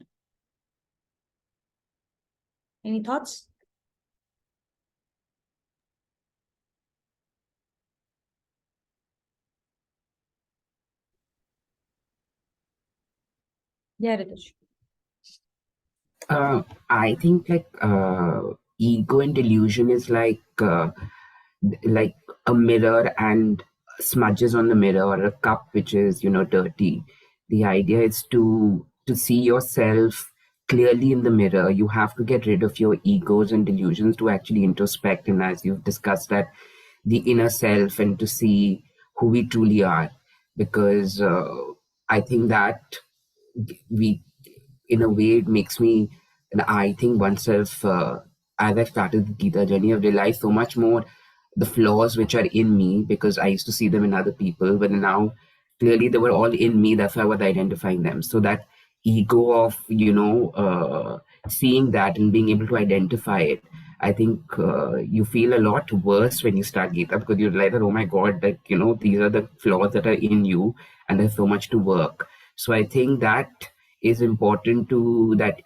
Any thoughts? Yeah, Ritesh. I think ego and delusion is like a mirror and smudges on the mirror, or a cup which is dirty. The idea is to see yourself clearly in the mirror. You have to get rid of your egos and delusions to actually introspect, and as you've discussed, that the inner self, and to see who we truly are. Because I think that we in a way it makes me, and I think oneself, as I started the Gita journey, I've realized so much more the flaws which are in me, because I used to see them in other people, but now clearly they were all in me. That's why I was identifying them. So that ego of seeing that and being able to identify it, I think you feel a lot worse when you start Gita, because you realize that, oh my God, that these are the flaws that are in you, and there's so much to work. So I think that is important, to that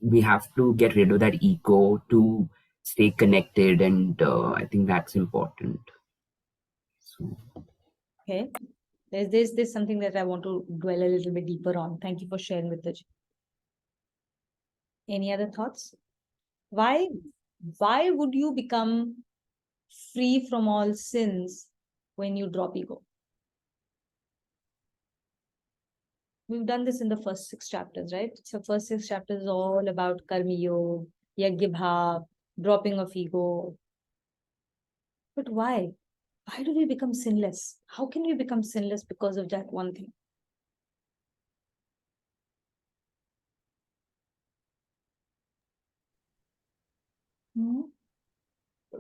we have to get rid of that ego to stay connected, and I think that's important. So. Okay. There's something that I want to dwell a little bit deeper on. Thank you for sharing with us. Any other thoughts? Why would you become free from all sins when you drop ego? We've done this in the first 6 chapters, right? So first 6 chapters is all about karmi yoga, yajna bhav, dropping of ego. But why? Why do we become sinless? How can we become sinless because of that one thing?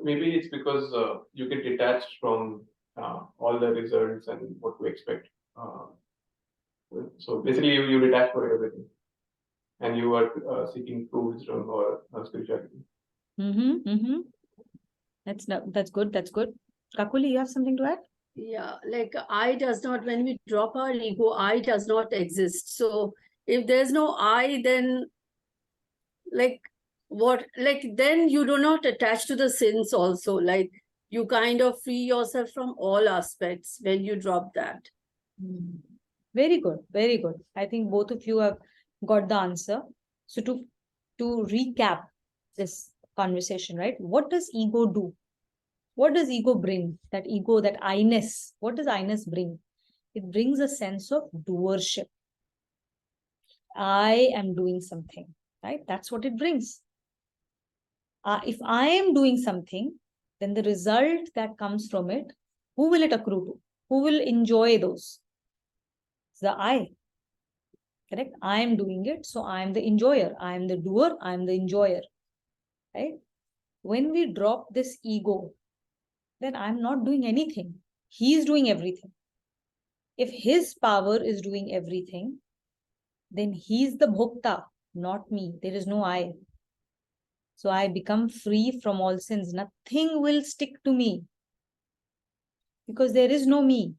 Maybe it's because you get detached from all the results and what to expect. So basically, you detach for everything. and you are seeking true wisdom or spirituality. That's good. That's good. Kakuli, you have something to add? Yeah, like I does not, when we drop our ego, I does not exist. So if there's no I, then like what, like then you do not attach to the sins also. Like you kind of free yourself from all aspects when you drop that. Very good. Very good. I think both of you have got the answer. So to recap this conversation, right? What does ego do? What does ego bring? That ego, that I-ness. What does I-ness bring? It brings a sense of doership. I am doing something, right? That's what it brings. If I am doing something, then the result that comes from it, who will it accrue to? Who will enjoy those? It's the I. Correct? I am doing it, so I am the enjoyer. I am the doer, I am the enjoyer. Right? When we drop this ego, then I'm not doing anything. He is doing everything. If his power is doing everything, then he's the bhokta, not me. There is no I. So I become free from all sins. Nothing will stick to me because there is no me.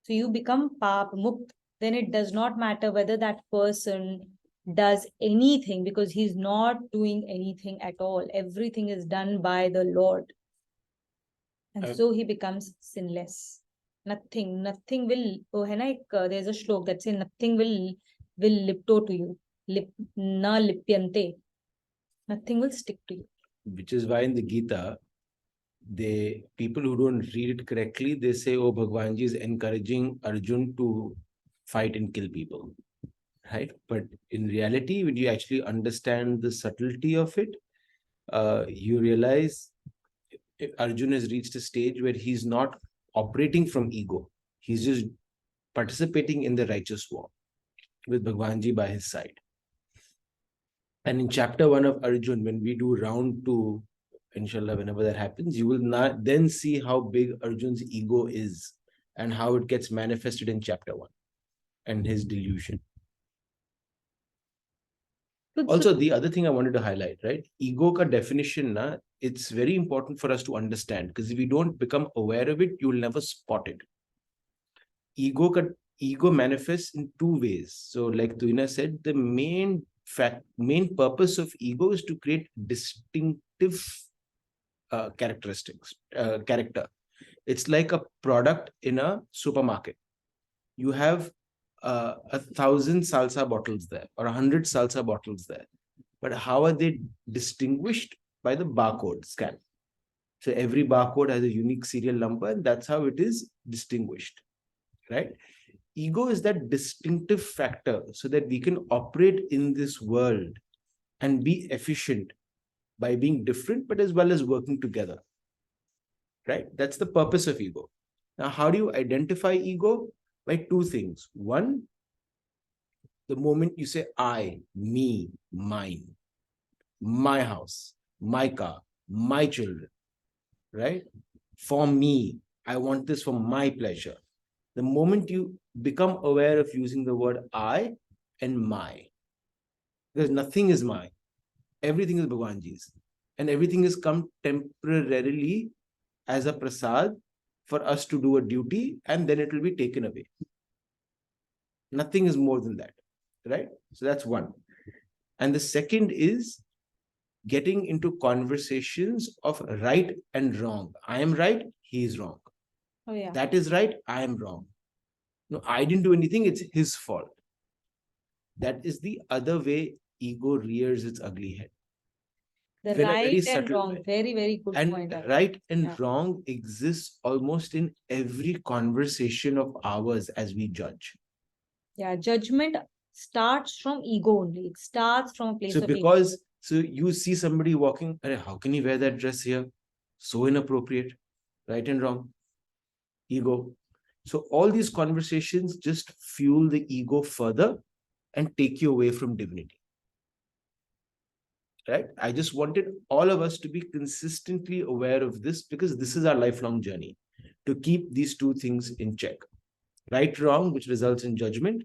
So you become pap mukt. Then it does not matter whether that person does anything because he's not doing anything at all. Everything is done by the Lord. And so he becomes sinless. Nothing will, there's a shlok that says nothing will lipto to you. Na lipyante. Nothing will stick to you. Which is why in the Gita, people who don't read it correctly, they say, oh, Bhagwanji is encouraging Arjun to fight and kill people. Right? But in reality, when you actually understand the subtlety of it, you realize Arjun has reached a stage where he's not operating from ego. He's just participating in the righteous war with Bhagwanji by his side. And in chapter 1 of Arjun, when we do round 2, inshallah, whenever that happens, you will not then see how big Arjun's ego is and how it gets manifested in chapter 1 and his delusion. Also, the other thing I wanted to highlight, right? Ego ka definition, it's very important for us to understand, because if we don't become aware of it, you will never spot it. Ego manifests in 2 ways. So like Tuina said, the main purpose of ego is to create distinctive character. It's like a product in a supermarket. You have 1,000 salsa bottles there or 100 salsa bottles there, but how are they distinguished? By the barcode scan. So every barcode has a unique serial number, and that's how it is distinguished, right? Ego is that distinctive factor so that we can operate in this world and be efficient by being different, but as well as working together, right? That's the purpose of ego. Now, how do you identify ego? By 2 things. One, the moment you say I, me, mine, my house, my car, my children, right? For me, I want this for my pleasure. The moment you become aware of using the word I and my, because nothing is mine, everything is Bhagwanji's, and everything has come temporarily as a prasad for us to do a duty, and then it will be taken away. Nothing is more than that, right? So that's one. And the second is getting into conversations of right and wrong. I am right, he is wrong. Oh, yeah. That is right, I am wrong. No, I didn't do anything, it's his fault. That is the other way ego rears its ugly head. The right and wrong, very, very good and point. Right and wrong exists almost in every conversation of ours as we judge. Yeah, judgment starts from ego only. It starts from a place of ego. So you see somebody walking, how can he wear that dress here? So inappropriate. Right and wrong. Ego. So all these conversations just fuel the ego further and take you away from divinity. Right? I just wanted all of us to be consistently aware of this, because this is our lifelong journey, to keep these 2 things in check. Right, wrong, which results in judgment,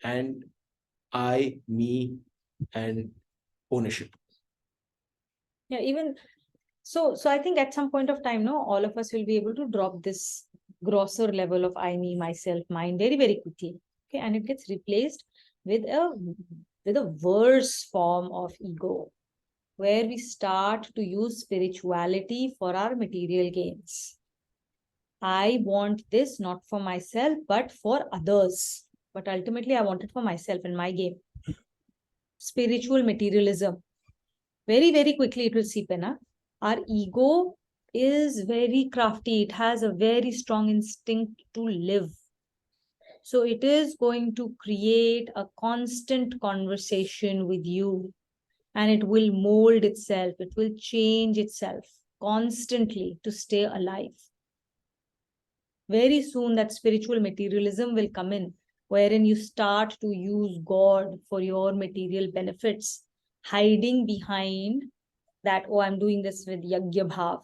and I, me, and ownership. Yeah, even so I think at some point of time, no, all of us will be able to drop this grosser level of I, me, myself, mine very, very quickly. Okay, and it gets replaced with a worse form of ego, where we start to use spirituality for our material gains. I want this not for myself, but for others. But ultimately, I want it for myself and my game. Spiritual materialism. Very, very quickly it will seep in. Our ego is very crafty. It has a very strong instinct to live. So it is going to create a constant conversation with you, and it will mold itself. It will change itself constantly to stay alive. Very soon that spiritual materialism will come in, wherein you start to use God for your material benefits, hiding behind that, oh, I'm doing this with Yagya Bhav.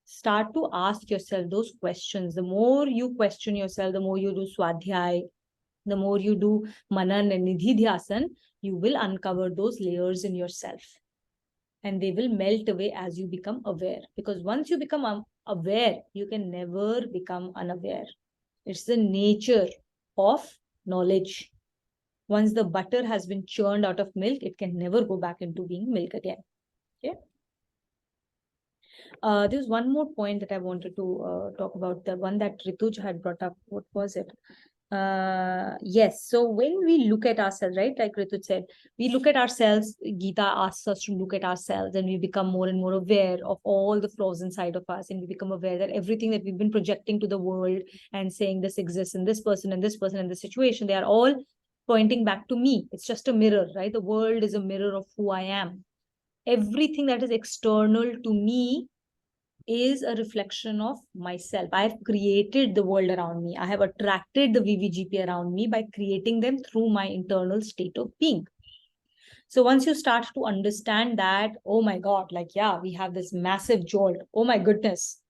Start to ask yourself those questions. The more you question yourself, the more you do Swadhyay, the more you do Manan and Nidhidhyasan, you will uncover those layers in yourself. And they will melt away as you become aware. Because once you become aware, you can never become unaware. It's the nature of knowledge. Once the butter has been churned out of milk, it can never go back into being milk again. Okay. There's one more point that I wanted to talk about, the one that Rituj had brought up. What was it? Yes. So when we look at ourselves, right, like Rituj said, we look at ourselves, Gita asks us to look at ourselves, and we become more and more aware of all the flaws inside of us, and we become aware that everything that we've been projecting to the world and saying this exists in this person and this person and this situation, they are all pointing back to me. It's just a mirror, right? The world is a mirror of who I am. Everything that is external to me is a reflection of myself. I have created the world around me. I have attracted the VVGP around me by creating them through my internal state of being. So once you start to understand that, oh my God, like, yeah, we have this massive jolt. Oh my goodness.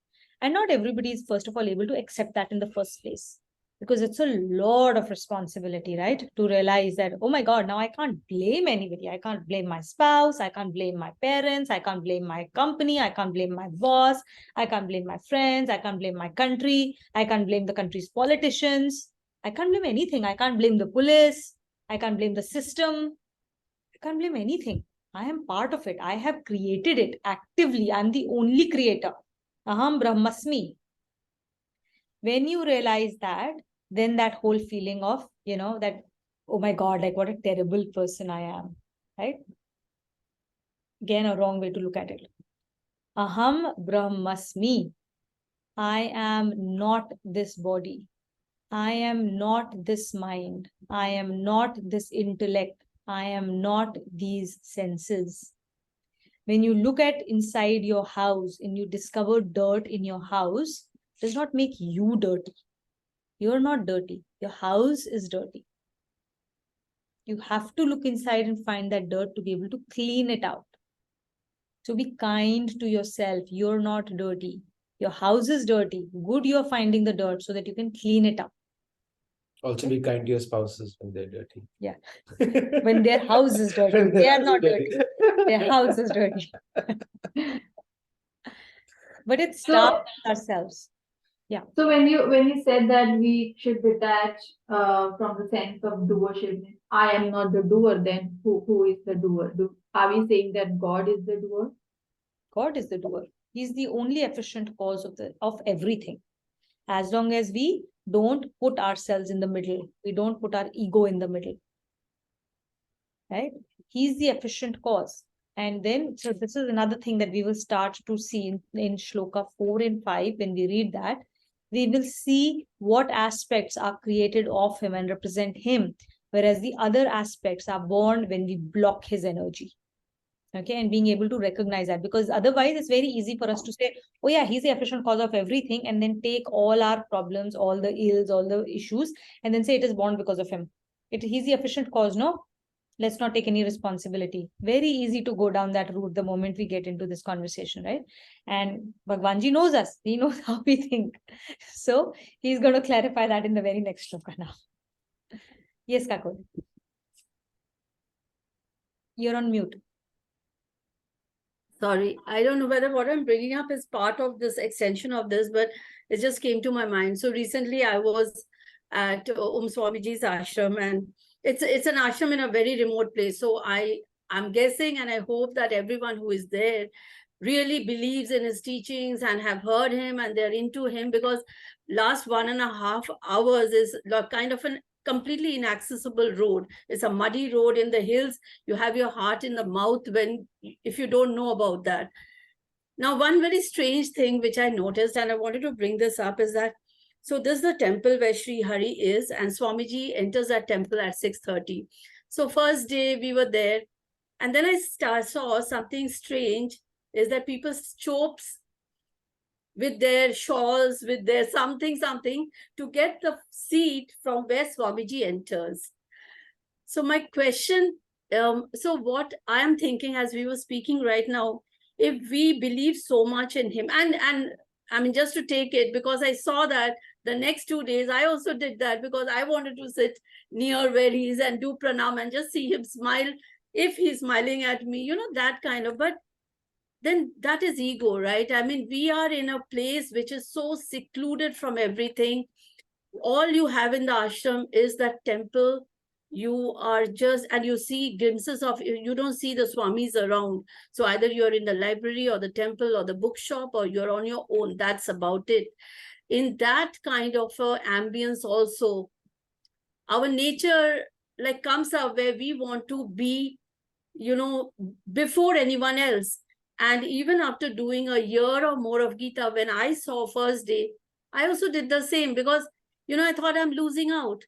And not everybody is, first of all, able to accept that in the first place, because it's a lot of responsibility, right? To realize that, oh my God, now I can't blame anybody. I can't blame my spouse. I can't blame my parents. I can't blame my company. I can't blame my boss. I can't blame my friends. I can't blame my country. I can't blame the country's politicians. I can't blame anything. I can't blame the police. I can't blame the system. I can't blame anything. I am part of it. I have created it actively. I'm the only creator. Aham Brahmasmi. When you realize that, then that whole feeling of, that, oh my God, like what a terrible person I am, right? Again, a wrong way to look at it. Aham Brahmasmi. I am not this body. I am not this mind. I am not this intellect. I am not these senses. When you look at inside your house and you discover dirt in your house, it does not make you dirty. You're not dirty. Your house is dirty. You have to look inside and find that dirt to be able to clean it out. So be kind to yourself. You're not dirty. Your house is dirty. Good, you're finding the dirt so that you can clean it up. Also be kind to your spouses when they're dirty. Yeah. When their house is dirty. When They their are house not is dirty. dirty. Their house is dirty. But it starts with ourselves. Yeah. So when you said that we should detach from the sense of doership, I am not the doer, then who is the doer? Are we saying that God is the doer? God is the doer. He's the only efficient cause of everything. As long as we don't put ourselves in the middle, we don't put our ego in the middle. Right? He's the efficient cause. And then, so this is another thing that we will start to see in shloka 4 and 5. When we read that, we will see what aspects are created of him and represent him, whereas the other aspects are born when we block his energy. Okay, and being able to recognize that, because otherwise it's very easy for us to say, oh yeah, he's the efficient cause of everything, and then take all our problems, all the ills, all the issues, and then say it is born because of him. He's the efficient cause, no? Let's not take any responsibility. Very easy to go down that route the moment we get into this conversation, right? And Bhagwanji knows us. He knows how we think. So he's going to clarify that in the very next shloka now. Yes, Kakul. You're on mute. Sorry, I don't know whether what I'm bringing up is part of this extension of this, but it just came to my mind. So recently I was at Swamiji's ashram, and it's an ashram in a very remote place. So I'm guessing, and I hope that everyone who is there really believes in his teachings and have heard him and they're into him, because last 1.5 hours is kind of an completely inaccessible road. It's a muddy road in the hills. You have your heart in the mouth if you don't know about that. Now, one very strange thing which I noticed, and I wanted to bring this up, is that so this is the temple where Sri Hari is, and Swamiji enters that temple at 6:30. So first day we were there, and then I saw something strange, is that people chopes with their shawls, with their something to get the seat from where Swamiji enters. So my question, so what I am thinking as we were speaking right now, if we believe so much in him, and I mean, just to take it, because I saw that the next 2 days, I also did that because I wanted to sit near where he is and do pranam and just see him smile, if he's smiling at me, that kind of, but then that is ego, right? I mean, we are in a place which is so secluded from everything. All you have in the ashram is that temple. You are just, and you see glimpses of, you don't see the swamis around. So either you're in the library or the temple or the bookshop, or you're on your own. That's about it. In that kind of ambience also, our nature like comes up where we want to be, before anyone else. And even after doing a year or more of Gita, when I saw first day, I also did the same, because, I thought I'm losing out.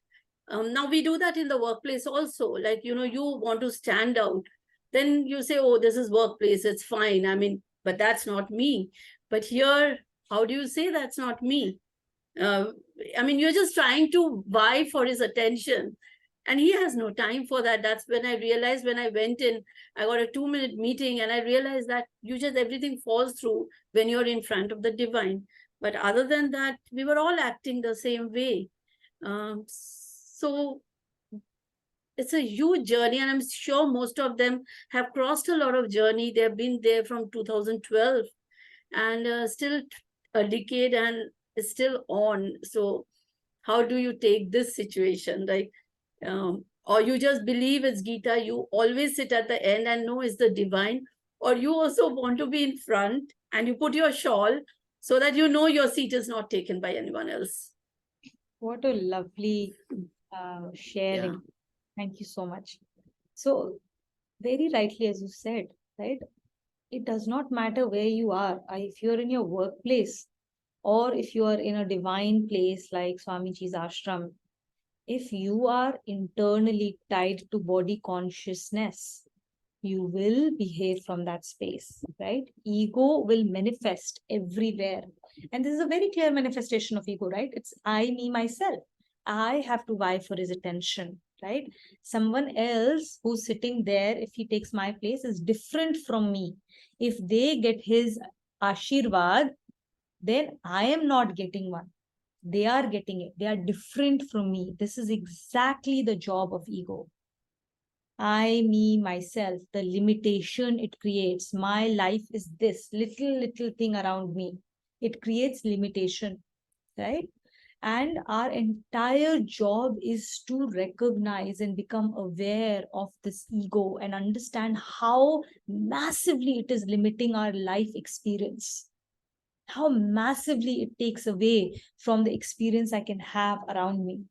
Now we do that in the workplace also. Like, you want to stand out. Then you say, oh, this is workplace, it's fine. I mean, but that's not me. But here, how do you say that's not me? I mean, you're just trying to vie for his attention. And he has no time for that. That's when I realized, when I went in, I got a 2-minute meeting, and I realized that everything falls through when you're in front of the divine. But other than that, we were all acting the same way. So it's a huge journey, and I'm sure most of them have crossed a lot of journey. They've been there from 2012 and still a decade and still on. So how do you take this situation? Like, or you just believe it's Gita, you always sit at the end and know it's the divine, or you also want to be in front and you put your shawl so that your seat is not taken by anyone else. What a lovely sharing. Yeah. Thank you so much. So very rightly, as you said, right? It does not matter where you are. If you're in your workplace, or if you are in a divine place like Swamiji's ashram, if you are internally tied to body consciousness, you will behave from that space, right? Ego will manifest everywhere. And this is a very clear manifestation of ego, right? It's I, me, myself. I have to vie for his attention, right? Someone else who's sitting there, if he takes my place, is different from me. If they get his ashirvad, then I am not getting one. They are getting it. They are different from me. This is exactly the job of ego. I, me, myself, the limitation it creates. My life is this little thing around me. It creates limitation, right? And our entire job is to recognize and become aware of this ego and understand how massively it is limiting our life experience. How massively it takes away from the experience I can have around me,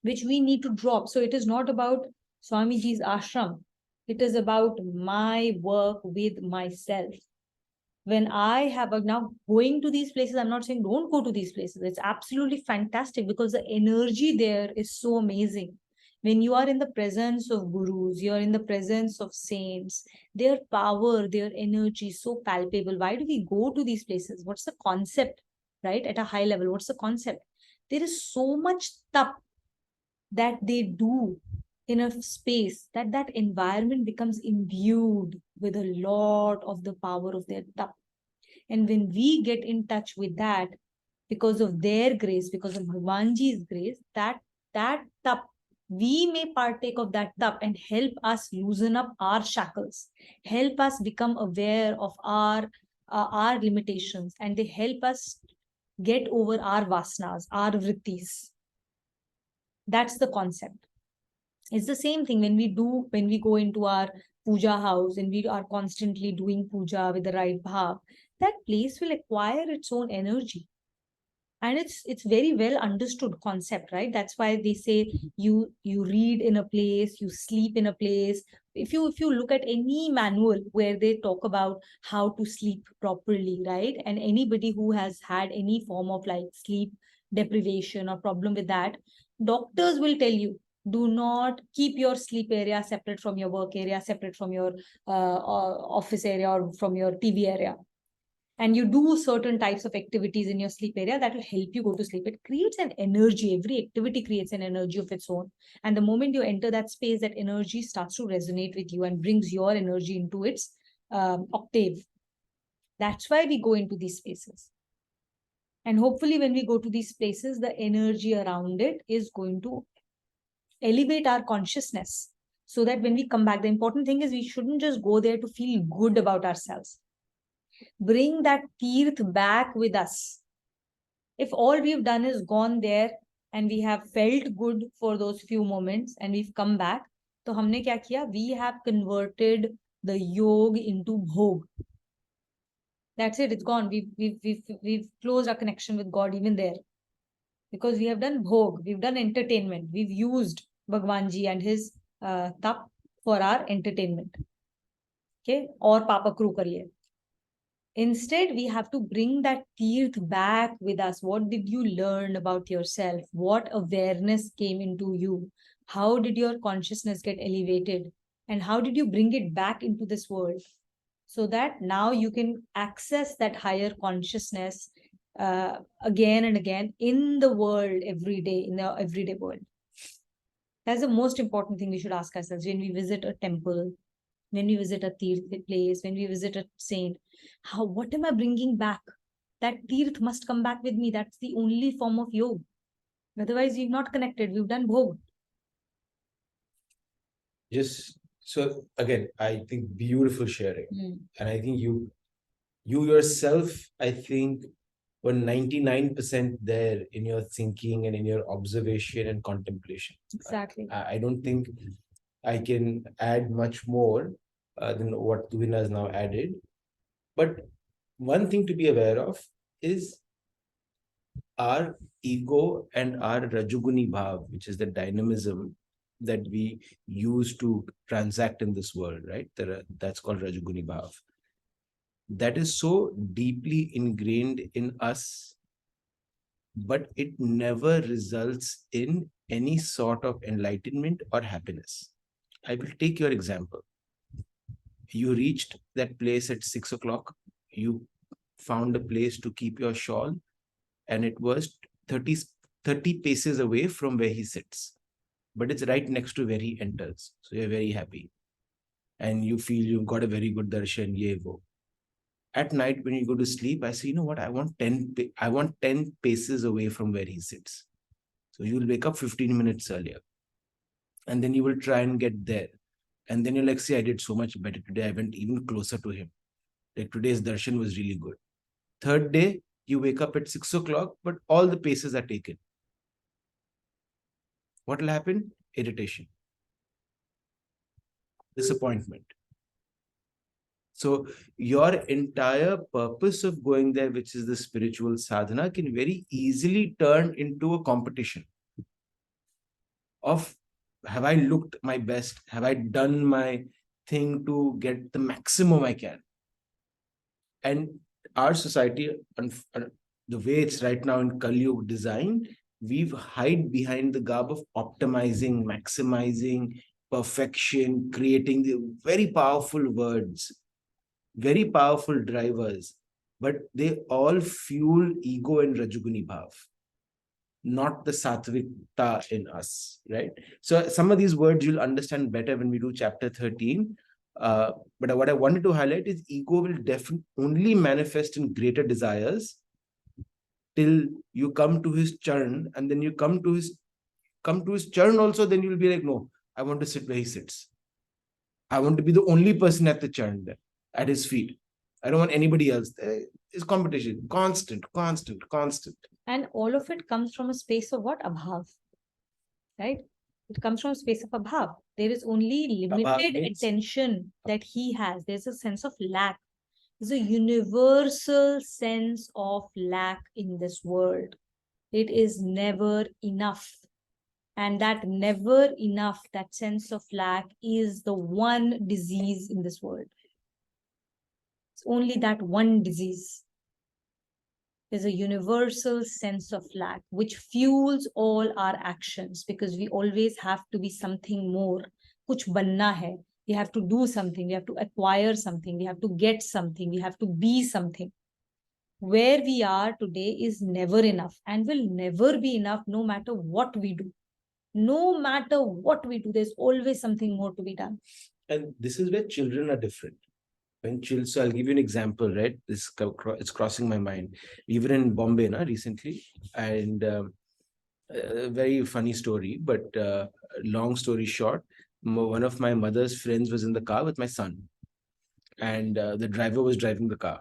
which we need to drop. So it is not about Swamiji's ashram. It is about my work with myself. When I have now going to these places, I'm not saying don't go to these places. It's absolutely fantastic because the energy there is so amazing. When you are in the presence of gurus, you're in the presence of saints, their power, their energy is so palpable. Why do we go to these places? What's the concept, right? At a high level, what's the concept? There is so much tap that they do in a space that environment becomes imbued with a lot of the power of their tap. And when we get in touch with that, because of their grace, because of Bhagwanji's grace, that that tap, we may partake of that tap and help us loosen up our shackles, help us become aware of our limitations, and they help us get over our vasanas, our vrittis. That's the concept. It's the same thing when we go into our puja house and we are constantly doing puja with the right bhav, that place will acquire its own energy. And it's very well understood concept, right? That's why they say you read in a place, you sleep in a place. If you look at any manual where they talk about how to sleep properly, right, and anybody who has had any form of like sleep deprivation or problem with that, doctors will tell you, do not keep your sleep area separate from your work area, separate from your office area or from your TV area, and you do certain types of activities in your sleep area that will help you go to sleep. It creates an energy. Every activity creates an energy of its own. And the moment you enter that space, that energy starts to resonate with you and brings your energy into its octave. That's why we go into these spaces. And hopefully when we go to these places, the energy around it is going to elevate our consciousness. So that when we come back, the important thing is we shouldn't just go there to feel good about ourselves. Bring that teeth back with us. If all we've done is gone there and we have felt good for those few moments and we've come back, तो हमने क्या किया? We have converted the yoga into bhog. That's it. It's gone. We've closed our connection with God even there, because we have done bhog. We've done entertainment. We've used Bhagwanji and his tap for our entertainment. Okay, or Papa Kru kariye. Instead, we have to bring that teeth back with us. What did you learn about yourself? What awareness came into you? How did your consciousness get elevated? And how did you bring it back into this world? So that now you can access that higher consciousness again and again in the world every day, in the everyday world. That's the most important thing we should ask ourselves when we visit a temple, when we visit a tirth place, when we visit a saint. What am I bringing back? That tirth must come back with me. That's the only form of yoga. Otherwise, we've not connected. We've done bhog. Just so again, I think beautiful sharing. And I think you yourself, I think, were 99% there in your thinking and in your observation and contemplation. Exactly. I don't think I can add much more than what Tuvina has now added. But one thing to be aware of is our ego and our Rajuguni Bhav, which is the dynamism that we use to transact in this world, right? That's called Rajuguni Bhav. That is so deeply ingrained in us, but it never results in any sort of enlightenment or happiness. I will take your example. You reached that place at 6 o'clock. You found a place to keep your shawl, and it was 30 paces away from where he sits. But it's right next to where he enters. So you're very happy. And you feel you've got a very good darshan, ye wo. At night, when you go to sleep, I say, you know what, I want 10 paces away from where he sits. So you'll wake up 15 minutes earlier. And then you will try and get there. And then you're like, see, I did so much better today. I went even closer to him. Like today's darshan was really good. Third day, you wake up at 6 o'clock, but all the paces are taken. What will happen? Irritation. Disappointment. So your entire purpose of going there, which is the spiritual sadhana, can very easily turn into a competition of, have I looked my best? Have I done my thing to get the maximum I can? And our society, the way it's right now in Kali Yuga designed, we've hide behind the garb of optimizing, maximizing, perfection, creating the very powerful words, very powerful drivers, but they all fuel ego and Rajuguni Bhav, not the Satvikta in us, right? So some of these words you'll understand better when we do chapter 13. But what I wanted to highlight is ego will definitely only manifest in greater desires till you come to his charan, and then you come to come to his charan also, then you'll be like, no, I want to sit where he sits. I want to be the only person at the charan there, at his feet. I don't want anybody else. It's competition, constant. And all of it comes from a space of what? Abhav. Right? It comes from a space of abhav. There is only limited attention that he has. There's a sense of lack. There's a universal sense of lack in this world. It is never enough. And that never enough, that sense of lack, is the one disease in this world. It's only that one disease. There's a universal sense of lack, which fuels all our actions, because we always have to be something more. Kuch banna hai. We have to do something. We have to acquire something. We have to get something. We have to be something. Where we are today is never enough and will never be enough, no matter what we do. No matter what we do, there's always something more to be done. And this is where children are different. When children, so I'll give you an example, right? It's crossing my mind. We were in Bombay recently, and a very funny story, but long story short, one of my mother's friends was in the car with my son, and the driver was driving the car.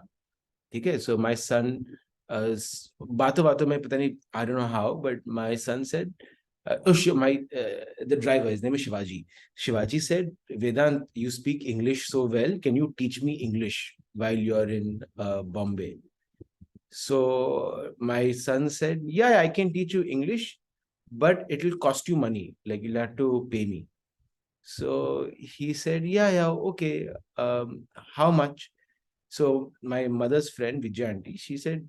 Okay, so my son, bato mein pata nahi, I don't know how, but my son said, the driver, his name is Shivaji. Shivaji said, Vedant, you speak English so well. Can you teach me English while you're in Bombay? So my son said, yeah, I can teach you English, but it will cost you money. Like, you'll have to pay me. So he said, yeah, okay. How much? So my mother's friend, Vijay auntie, she said,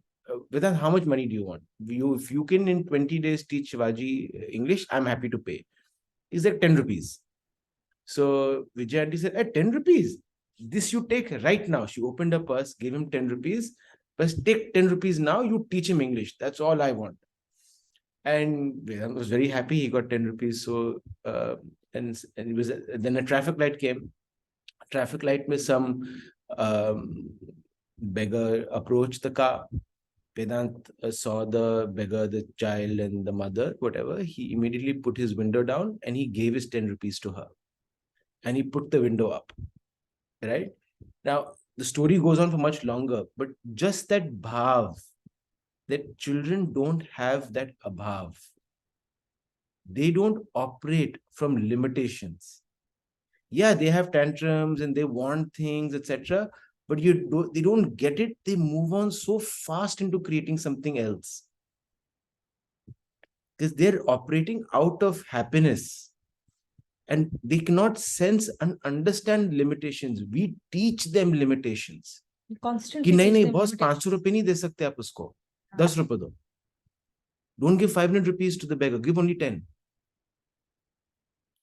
Vedant, how much money do you want? If you can in 20 days teach Shivaji English, I'm happy to pay. He said 10 rupees. So Vijay auntie said, 10 rupees? This you take right now. She opened her purse, gave him 10 rupees. But take 10 rupees now, you teach him English. That's all I want. And Vedant was very happy. He got 10 rupees. So, and it was, then a traffic light came. Traffic light with some beggar approached the car. Vedant saw the beggar, the child, and the mother, whatever. He immediately put his window down and he gave his 10 rupees to her. And he put the window up. Right? Now, the story goes on for much longer, but just that bhav, that children don't have that abhav. They don't operate from limitations. Yeah, they have tantrums and they want things, etc. But they don't get it. They move on so fast into creating something else. Because they're operating out of happiness. And they cannot sense and understand limitations. We teach them limitations. Constantly. कि नहीं boss, 500 रुपए नहीं दे सकते आप उसको, 10 रुपए दो. Don't give 500 rupees to the beggar. Give only 10.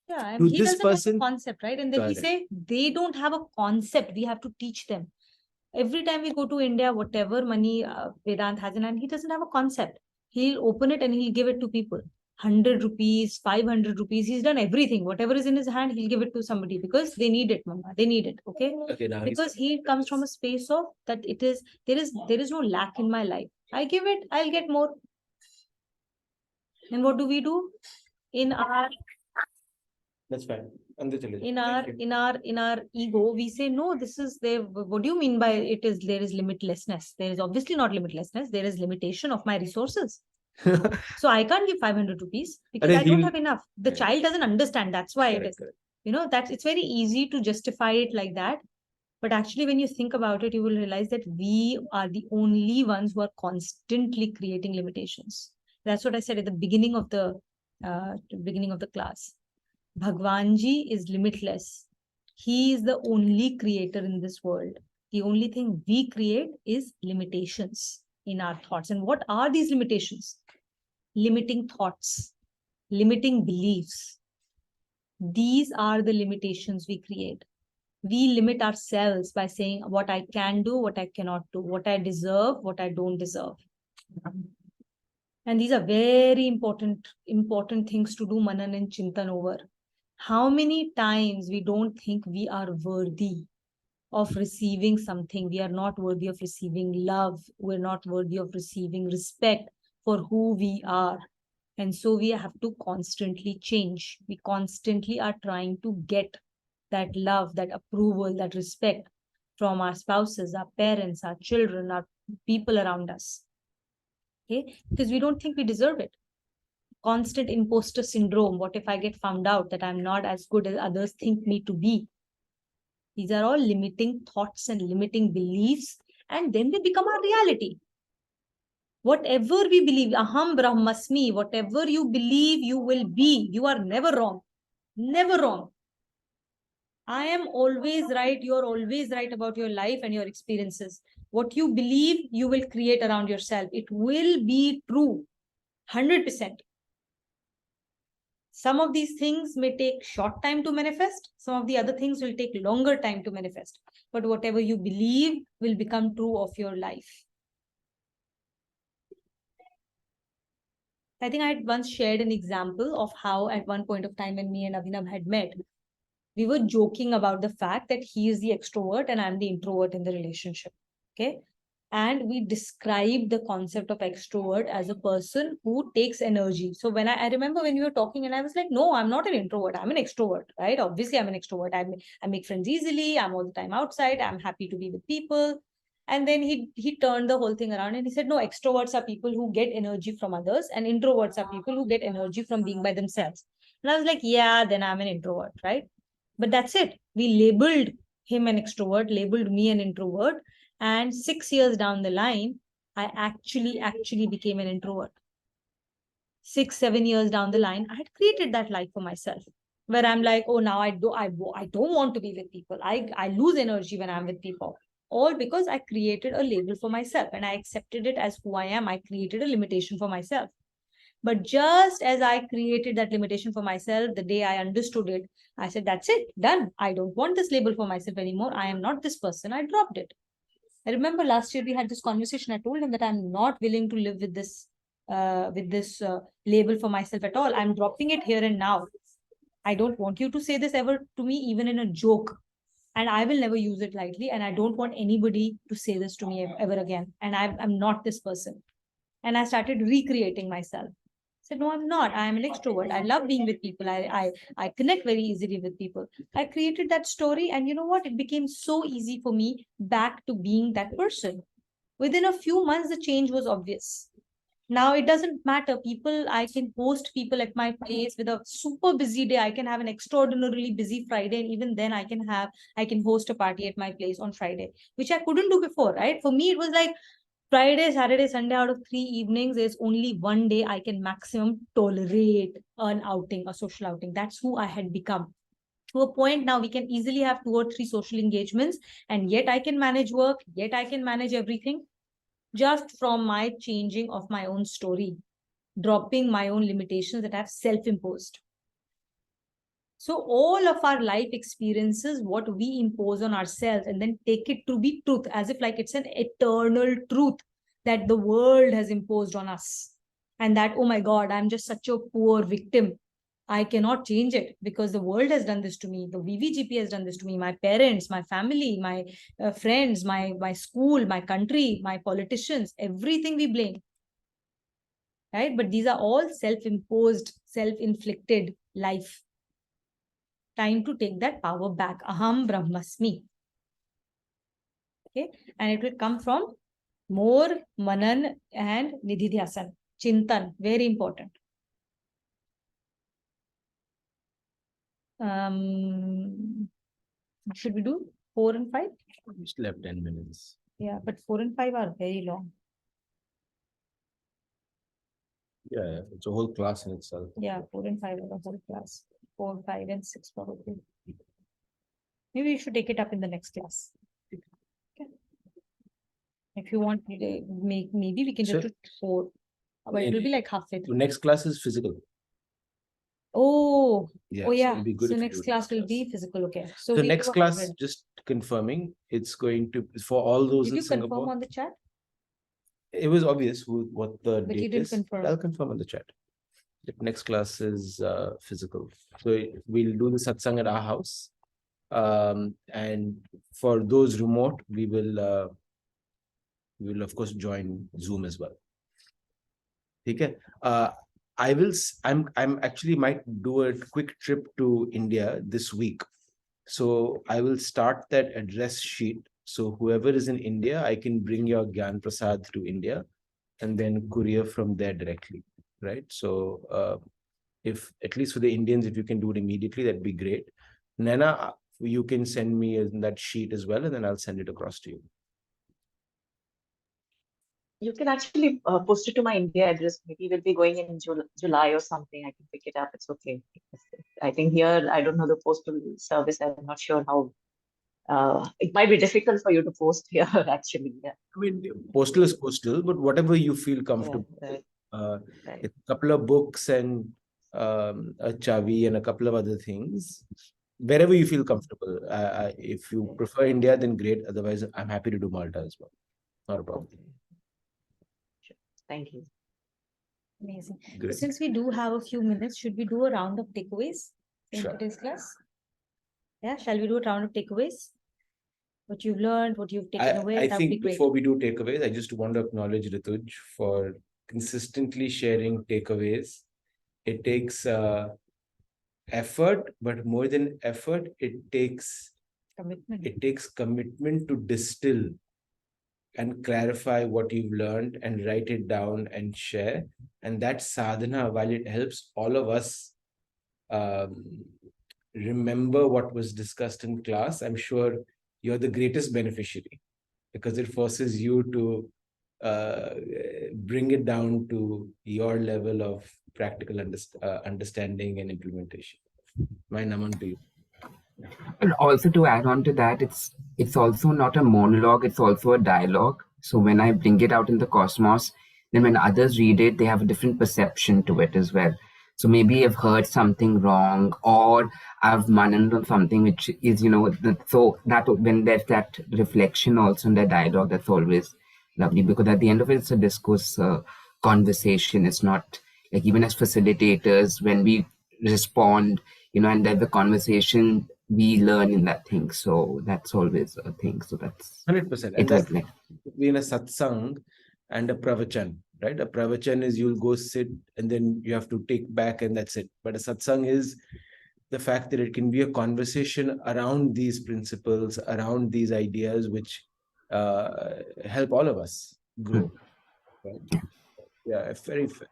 Yeah, and to he this doesn't person, have a concept, right? And then correct. he say they don't have a concept. We have to teach them. Every time we go to India, whatever money Vedant has in hand, he doesn't have a concept. He'll open it and he'll give it to people. 100 rupees, 500 rupees. He's done everything. Whatever is in his hand, he'll give it to somebody because they need it, mama. They need it. Okay. Now because he comes from a space of that there is no lack in my life. I give it, I'll get more. And what do? In our That's fine. in our ego, we say, no, this is there. What do you mean by there is limitlessness? There is obviously not limitlessness. There is limitation of my resources. So I can't give 500 rupees because I don't have enough. The child doesn't understand. That's why it is. It's very easy to justify it like that. But actually, when you think about it, you will realize that we are the only ones who are constantly creating limitations. That's what I said at the beginning of the class. Bhagwanji is limitless. He is the only creator in this world. The only thing we create is limitations in our thoughts. And what are these limitations? Limiting thoughts, limiting beliefs. These are the limitations we create. We limit ourselves by saying what I can do, what I cannot do, what I deserve, what I don't deserve. And these are very important things to do manan and chintan over. How many times we don't think we are worthy of receiving something. We are not worthy of receiving love. We're not worthy of receiving respect for who we are. And so we have to constantly change. We constantly are trying to get that love, that approval, that respect from our spouses, our parents, our children, our people around us. Okay? Because we don't think we deserve it. Constant imposter syndrome. What if I get found out that I'm not as good as others think me to be? These are all limiting thoughts and limiting beliefs, and then they become our reality. Whatever we believe, aham brahmasmi, whatever you believe you will be, you are never wrong. Never wrong. I am always right. You're always right about your life and your experiences. What you believe, you will create around yourself. It will be true. 100%. Some of these things may take short time to manifest. Some of the other things will take longer time to manifest. But whatever you believe will become true of your life. I think I had once shared an example of how at one point of time when me and Abhinav had met, we were joking about the fact that he is the extrovert and I'm the introvert in the relationship. Okay. And we described the concept of extrovert as a person who takes energy. So when I remember when we were talking and I was like, no, I'm not an introvert. I'm an extrovert, right? Obviously, I'm an extrovert. I make friends easily. I'm all the time outside. I'm happy to be with people. And then he turned the whole thing around and he said, no, extroverts are people who get energy from others and introverts are people who get energy from being by themselves. And I was like, yeah, then I'm an introvert, right? But that's it. We labeled him an extrovert, labeled me an introvert. And 6 years down the line, I actually became an introvert. 6, 7 years down the line, I had created that life for myself where I'm like, oh, now I don't want to be with people. I lose energy when I'm with people. All because I created a label for myself and I accepted it as who I am. I created a limitation for myself. But just as I created that limitation for myself, the day I understood it, I said, that's it, done. I don't want this label for myself anymore. I am not this person. I dropped it. I remember last year we had this conversation. I told him that I'm not willing to live with this label for myself at all. I'm dropping it here and now. I don't want you to say this ever to me, even in a joke. And I will never use it lightly. And I don't want anybody to say this to me ever again. And I'm not this person. And I started recreating myself. I said, no, I'm not. I'm an extrovert. I love being with people. I connect very easily with people. I created that story. And you know what? It became so easy for me back to being that person. Within a few months, the change was obvious. Now it doesn't matter. I can host people at my place with a super busy day. I can have an extraordinarily busy Friday. And even then I can host a party at my place on Friday, which I couldn't do before, right? For me, it was like Friday, Saturday, Sunday, out of 3 evenings, there's only one day I can maximum tolerate an outing, a social outing. That's who I had become. To a point now, we can easily have 2 or 3 social engagements, and yet I can manage work, yet I can manage everything just from my changing of my own story, dropping my own limitations that I've self-imposed. So all of our life experiences, what we impose on ourselves and then take it to be truth, as if like it's an eternal truth that the world has imposed on us. And that, oh my God, I'm just such a poor victim. I cannot change it because the world has done this to me. The VVGP has done this to me. My parents, my family, my friends, my school, my country, my politicians, everything we blame. Right? But these are all self-imposed, self-inflicted life. Time to take that power back. Aham brahmasmi. Okay. And it will come from more manan and nididhyasan. Chintan. Very important. Should we do 4 and 5? We still have 10 minutes. Yeah, but 4 and 5 are very long. Yeah, it's a whole class in itself. Yeah, 4 and 5 are the whole class. 4, 5, and 6 probably. Maybe we should take it up in the next class. Okay. If you want, maybe we can just So- do 4. But it will be like half it. The next class is physical. Oh, Yeah, oh so yeah. it'll be good So if you next do class will be physical. Okay. So the we'll next do class, 100. just confirming, it's going to for all those Did in you confirm Singapore. on the chat? It was obvious what the But you date didn't is. confirm. I'll confirm on the chat. The next class is physical. So we'll do the satsang at our house. And for those remote, we will of course join Zoom as well. Okay. I'm actually might do a quick trip to India this week. So I will start that address sheet. So whoever is in India, I can bring your Gyan Prasad to India and then courier from there directly, right? So if at least for the Indians, if you can do it immediately, that'd be great. Nana, you can send me that sheet as well, and then I'll send it across to you. You can actually post it to my India address. Maybe we'll be going in July or something. I can pick it up. It's okay. I think here, I don't know the postal service. I'm not sure how. It might be difficult for you to post here, actually. Yeah. I mean, postal is postal, but whatever you feel comfortable. Yeah, right. Right. It's a couple of books and a chavi and a couple of other things. Wherever you feel comfortable. If you prefer India, then great. Otherwise, I'm happy to do Malta as well. Not a problem. Sure. Thank you. Amazing. Great. Since we do have a few minutes, should we do a round of takeaways in Sure. today's class? Yeah, shall we do a round of takeaways? What you've learned, what you've taken away, I that would be think great. before we do takeaways, I just want to acknowledge Rituj for consistently sharing takeaways. It takes effort, but more than effort, it takes commitment to distill and clarify what you've learned and write it down and share. And that sadhana, while it helps all of us remember what was discussed in class, I'm sure you're the greatest beneficiary because it forces you to bring it down to your level of practical understanding and implementation. My naman to you. And also to add on to that, it's also not a monologue, it's also a dialogue. So when I bring it out in the cosmos, then when others read it, they have a different perception to it as well. So maybe I've heard something wrong, or I've mananed on something which is, so that when there's that reflection also in the dialogue, that's always lovely, because at the end of it, it's a discourse conversation. It's not like, even as facilitators, when we respond, and there's a conversation, we learn in that thing. So that's always a thing. So that's 100%. And that's between a satsang and a pravachan, right? A pravachan is you'll go sit and then you have to take back and that's it. But a satsang is the fact that it can be a conversation around these principles, around these ideas, which help all of us grow. Right? Yeah, very fair.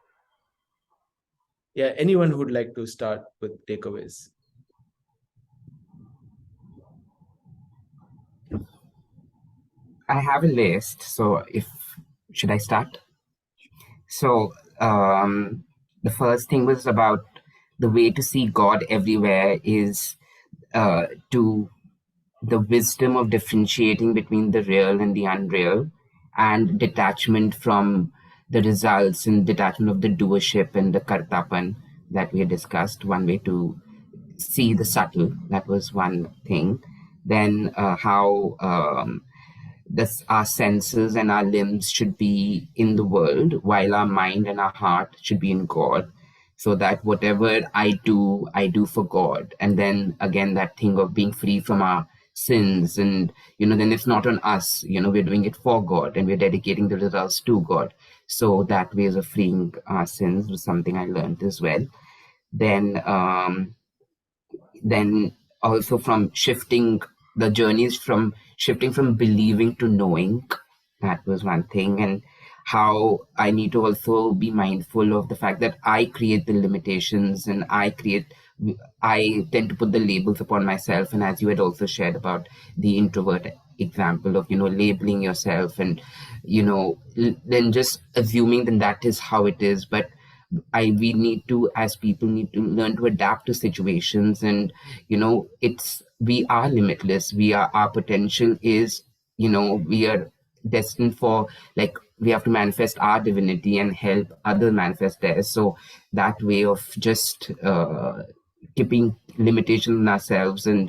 Yeah, anyone who'd like to start with takeaways? I have a list. So should I start? So the first thing was about the way to see God everywhere is to the wisdom of differentiating between the real and the unreal, and detachment from the results and detachment of the doership and the kartapan that we had discussed. One way to see the subtle, that was one thing. Then how our senses and our limbs should be in the world, while our mind and our heart should be in God. So that whatever I do for God. And then again, that thing of being free from our sins, and then it's not on us, we're doing it for God and we're dedicating the results to God. So that ways of freeing our sins was something I learned as well. Then also from shifting the journeys, from shifting from believing to knowing, that was one thing. And how I need to also be mindful of the fact that I create the limitations, and I tend to put the labels upon myself. And as you had also shared about the introvert example of labeling yourself, and then just assuming that is how it is. But we need to, as people, need to learn to adapt to situations. And we are limitless. Our potential is, we are destined for, like, we have to manifest our divinity and help others manifest theirs. So that way of just keeping limitations in ourselves, and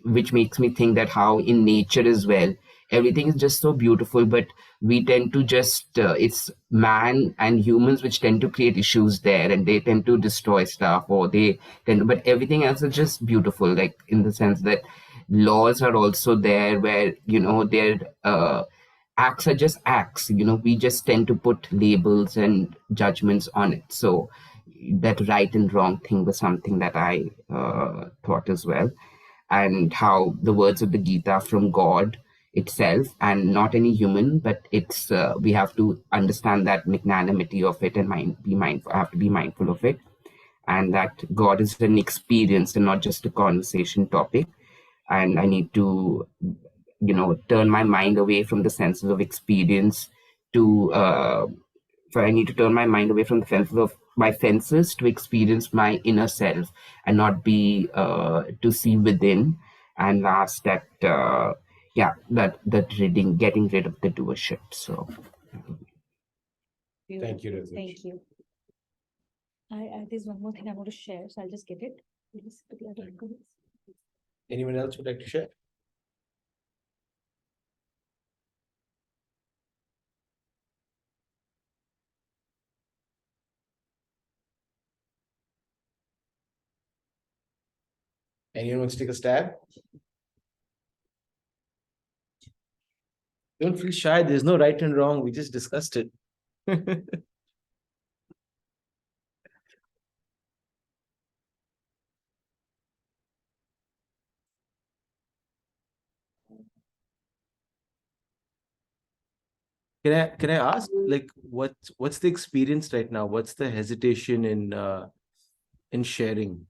which makes me think that how in nature as well, everything is just so beautiful, but we tend to just it's man and humans which tend to create issues there, and they tend to destroy stuff, or they tend to, but everything else is just beautiful, like in the sense that laws are also there, where they're acts are just acts. We just tend to put labels and judgments on it. So that right and wrong thing was something that I thought as well, and how the words of the Gita from God itself and not any human, but it's we have to understand that magnanimity of it and be mindful. I have to be mindful of it, and that God is an experience and not just a conversation topic. And I need to, turn my mind away from the senses of experience to I need to turn my mind away from the senses of my senses to experience my inner self and not be to see within. And last, that getting rid of the doership. So Thank you, Beautiful. Ritesh. Thank you. There's one more thing I want to share, so I'll just get it. Just quickly, I don't know. Anyone else would like to share? Anyone wants to take a stab? Don't feel shy. There's no right and wrong. We just discussed it. Can I ask, like, what's the experience right now? What's the hesitation in sharing?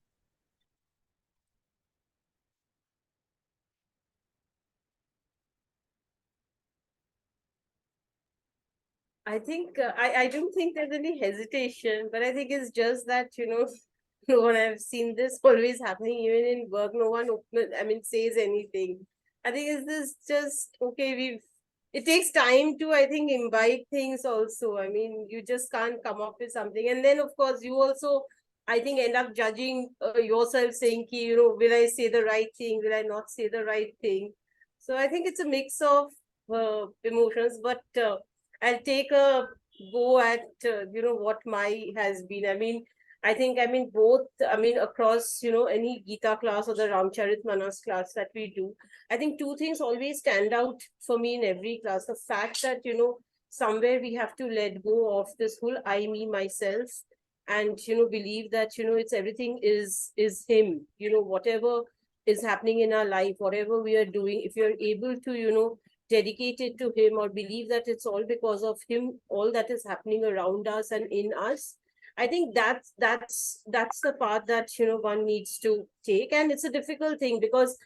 I think I don't think there's any hesitation, but I think it's just that when I've seen this always happening even in work, no one says anything. I think is this just okay? It takes time to I think imbibe things also. I mean, you just can't come up with something, and then of course you also I think end up judging yourself, saying, "Ki, will I say the right thing? Will I not say the right thing?" So I think it's a mix of emotions, but. I'll take a go at what my has been. I mean both. I mean across any Gita class or the Ramcharitmanas class that we do. I think two things always stand out for me in every class: the fact that somewhere we have to let go of this whole I, me, myself, and believe that it's everything is him. Whatever is happening in our life, whatever we are doing, if you're able to dedicated to him or believe that it's all because of him, all that is happening around us and in us. I think that's the path that one needs to take, and it's a difficult thing because